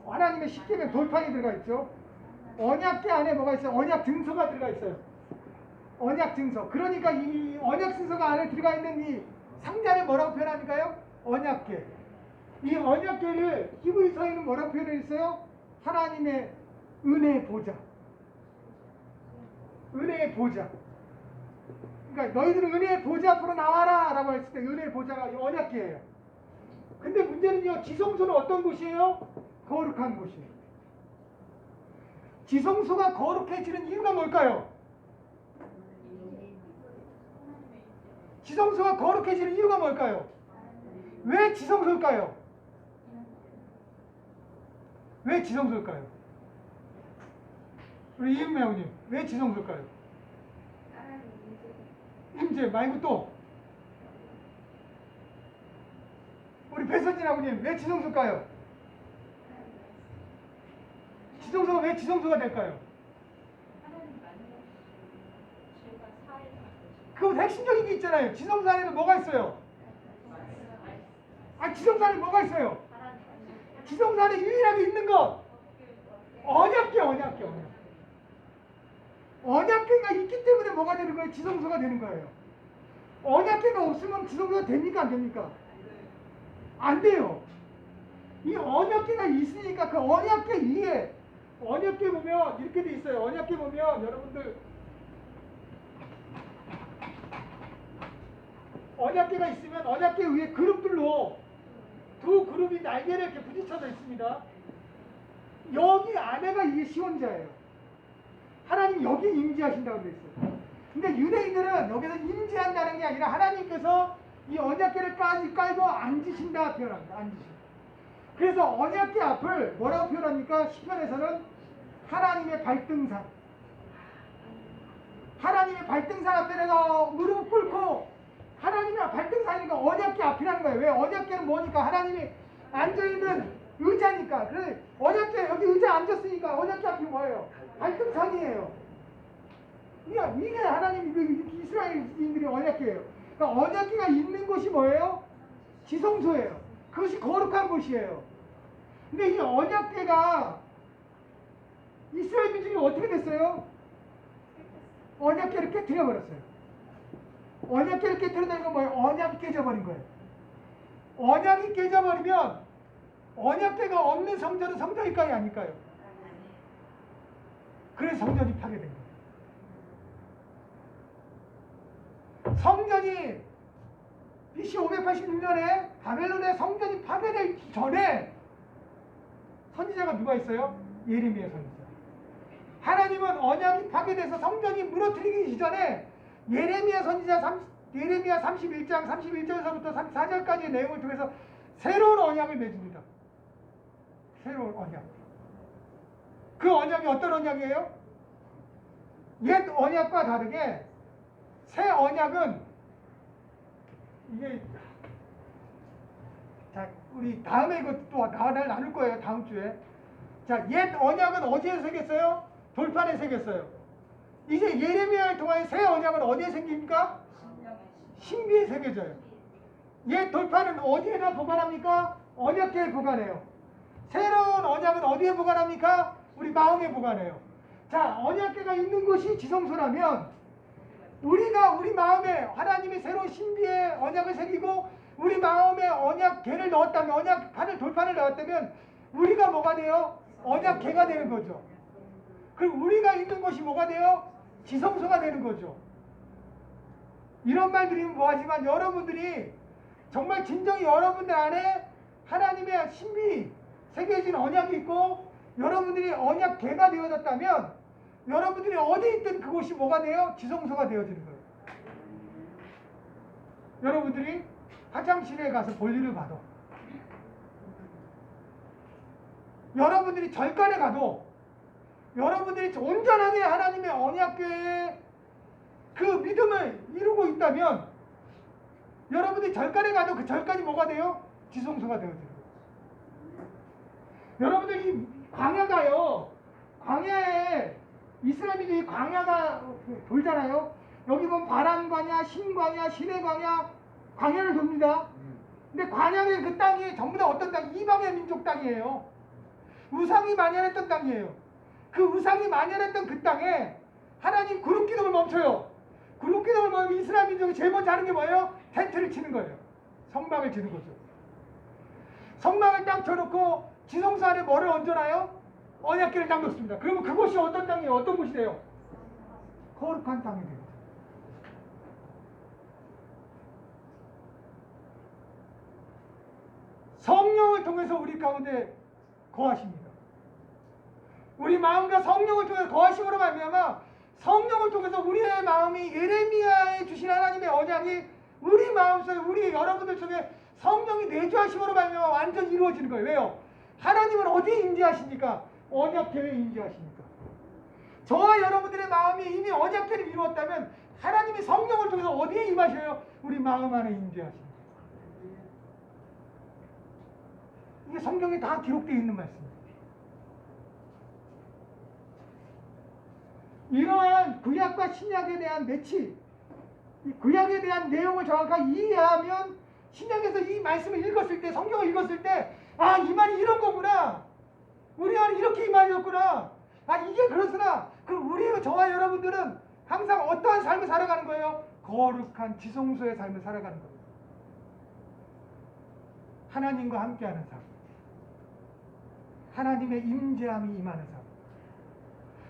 하나님의 십계명 돌판이 들어가 있죠. 언약궤 안에 뭐가 있어요? 언약 증서가 들어가 있어요. 언약 증서. 그러니까 이 언약 증서가 안에 들어가 있는 이 상자를 뭐라고 표현합니까요? 언약궤. 이 언약궤를 히브리서에는 뭐라고 표현했어요? 하나님의 은혜의 보좌. 은혜의 보좌. 그러니까 너희들은 은혜의 보좌 앞으로 나와라 라고 했을 때 은혜의 보좌가 이 언약궤예요. 근데 문제는요, 지성소는 어떤 곳이에요? 거룩한 곳이에요. 지성소가 거룩해지는 이유가 뭘까요? 지성소가 거룩해지는 이유가 뭘까요? 왜 지성소일까요? 왜 지성소일까요? 우리 이은매 형님, 왜 지성소일까요? 임재 말고 또 우리 배선진 아버님, 왜 지성소일까요? 지성소가 왜 지성소가 될까요? 그 핵심적인 게 있잖아요. 지성소 안에는 뭐가 있어요? 아, 지성소 안에 뭐가 있어요? 지성소 안에 유일하게 있는 것 언약궤. 언약궤가 있기 때문에 뭐가 되는 거예요? 지성소가 되는 거예요. 언약궤가 없으면 지성소가 됩니까? 안 됩니까? 안 돼요. 이 언약궤가 있으니까 그 언약궤 위에 언약궤 보면 이렇게 돼 있어요. 언약궤 보면 여러분들 언약궤가 있으면 언약궤 위에 그룹들로 두 그룹이 날개를 이렇게 부딪혀져 있습니다. 여기 안에가 이게 시원자예요. 하나님 여기 임재하신다고 되어 있어요. 근데 유대인들은 여기서 임재한다는 게 아니라 하나님께서 이 언약궤를 깔고 앉으신다 표현합니다. 앉으신다. 그래서 언약궤 앞을 뭐라고 표현합니까? 시편에서는 하나님의 발등상. 하나님의 발등상 앞에 내가 무릎 꿇고 하나님의 발등상이니까 언약궤 앞이라는 거예요. 왜? 언약궤는 뭐니까? 하나님이 앉아있는 의자니까. 그래 언약궤 여기 의자 앉았으니까 언약궤 앞이 뭐예요? 발등상이에요. 이게 하나님 이스라엘인들의 언약궤예요. 그러니까 언약궤가 있는 곳이 뭐예요? 지성소예요. 그것이 거룩한 곳이에요. 근데 이 언약궤가 이스라엘 민족이 어떻게 됐어요? 언약궤를 깨뜨려 버렸어요. 언약궤를 깨뜨린다는 건 뭐예요? 언약이 깨져버린 거예요. 언약이 깨져버리면 언약궤가 없는 성전은 성전일까요? 아닐까요? 그래서 성전이 파괴된 거예요. 성전이 BC 586년에 바벨론의 성전이 파괴되기 전에 선지자가 누가 있어요? 예레미야 선지자. 하나님은 언약이 파괴돼서 성전이 무너뜨리기 이전에 예레미야 선지자 예레미야 31장 31절에서부터 34절까지의 내용을 통해서 새로운 언약을 맺습니다. 새로운 언약. 그 언약이 어떤 언약이에요? 옛 언약과 다르게 새 언약은 이게 자 우리 다음에 이것도 나눌 거예요. 다음 주에. 자, 옛 언약은 어디에 새겼어요? 돌판에 새겼어요. 이제 예레미야를 통하여 새 언약은 어디에 생깁니까? 신비에 새겨져요. 옛 돌판은 어디에다 보관합니까? 언약궤에 보관해요. 새로운 언약은 어디에 보관합니까? 우리 마음에 보관해요. 자, 언약궤가 있는 곳이 지성소라면 우리가 우리 마음에 하나님의 새로운 신비의 언약을 새기고 우리 마음에 언약궤를 넣었다면 언약판을 돌판을 넣었다면 우리가 뭐가 돼요? 언약궤가 되는 거죠. 그리고 우리가 있는 곳이 뭐가 돼요? 지성소가 되는 거죠. 이런 말 드리면 뭐하지만 여러분들이 정말 진정히 여러분들 안에 하나님의 신비 새겨진 언약이 있고 여러분들이 언약궤가 되어졌다면 여러분들이 어디 있든 그곳이 뭐가 돼요? 지성소가 되어지는 거예요. 여러분들이 화장실에 가서 볼일을 봐도 여러분들이 절간에 가도 여러분들이 온전하게 하나님의 언약궤에 그 믿음을 이루고 있다면 여러분들이 절간에 가도 그 절간이 뭐가 돼요? 지성소가 되어져요. 여러분들이 광야가요. 광야에 이스라엘 민족이 광야가 돌잖아요. 여기 보면 바람 광야, 신 광야, 신의 광야, 광야를 돕니다. 근데 광야의 그 땅이 전부 다 어떤 땅? 이방의 민족 땅이에요. 우상이 만연했던 땅이에요. 그 우상이 만연했던 그 땅에 하나님 구름 기둥을 멈춰요. 구름 기둥을 멈추면 이스라엘 민족이 제일 먼저 하는 게 뭐예요? 텐트를 치는 거예요. 성막을 치는 거죠. 성막을 딱 쳐놓고 지성소 안에 뭐를 얹어놔요? 언약궤를 딱 놓습니다. 그러면 그곳이 어떤 땅이에요? 어떤 곳이 돼요? 거룩한 땅이 돼요. 성령을 통해서 우리 가운데 거하십니다. 우리 마음과 성령을 통해서 거하심으로 말미암아 성령을 통해서 우리의 마음이 예레미야에 주신 하나님의 언약이 우리 마음속에 우리 여러분들 속에 성령이 내주하심으로 말미암아 완전 이루어지는 거예요. 왜요? 하나님은 어디에 임재하십니까? 언약궤에 임재하십니까? 저와 여러분들의 마음이 이미 언약궤를 이루었다면 하나님이 성령을 통해서 어디에 임하셔요? 우리 마음 안에 임재하십니다. 이게 성경에 다 기록되어 있는 말씀입니다. 이러한 구약과 신약에 대한 매치, 이 구약에 대한 내용을 정확하게 이해하면 신약에서 이 말씀을 읽었을 때, 성경을 읽었을 때, 아, 이 말이 이런 거구나. 우리 안에 이렇게 이 말이었구나. 아, 이게 그렇구나. 그럼 저와 여러분들은 항상 어떠한 삶을 살아가는 거예요? 거룩한 지성소의 삶을 살아가는 겁니다. 하나님과 함께하는 삶, 하나님의 임재함이 임하는 삶.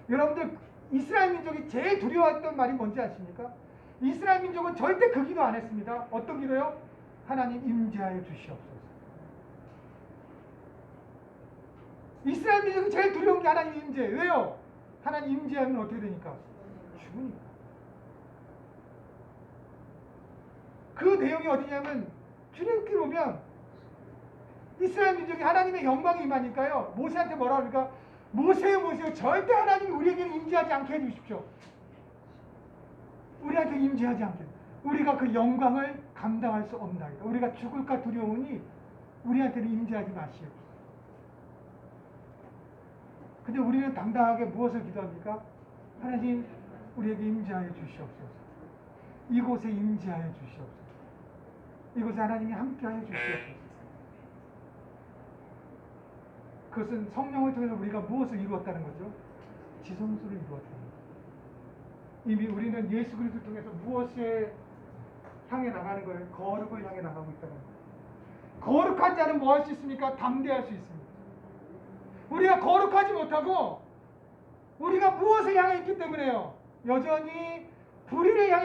여러분들 이스라엘 민족이 제일 두려워했던 말이 뭔지 아십니까? 이스라엘 민족은 절대 그 기도 안 했습니다. 어떤 기도요? 하나님 임재하여 주시옵소서. 이스라엘 민족이 제일 두려운 게 하나님 임재. 왜요? 하나님 임재하면 어떻게 되니까? 죽으니까. 그 내용이 어디냐면 출애굽기 보면 이스라엘 민족이 하나님의 영광이 임하니까요. 모세한테 뭐라 그러니까 모세요 절대 하나님이 우리에게 임재하지 않게 해주십시오. 우리한테 임재하지 않게. 우리가 그 영광을 감당할 수 없나이다. 우리가 죽을까 두려우니 우리한테는 임재하지 마시옵소서. 근데 우리는 당당하게 무엇을 기도합니까? 하나님 우리에게 임재하여 주시옵소서. 이곳에 임재하여 주시옵소서. 이곳에 하나님이 함께하여 주시옵소서. 그것은 성령을 통해서 우리가 무엇을 이루었다는 거죠? 지성소를 이루었다는 거죠. 이미 우리는 예수 그리스도를 통해서 무엇에 향해 나가는 거예요? 거룩을 향해 나가고 있다는 거예요. 거룩한 자는 뭐 할 수 있습니까? 담대할 수 있습니다. 우리가 거룩하지 못하고 우리가 무엇을 향해 있기 때문에요? 여전히 불의를 향해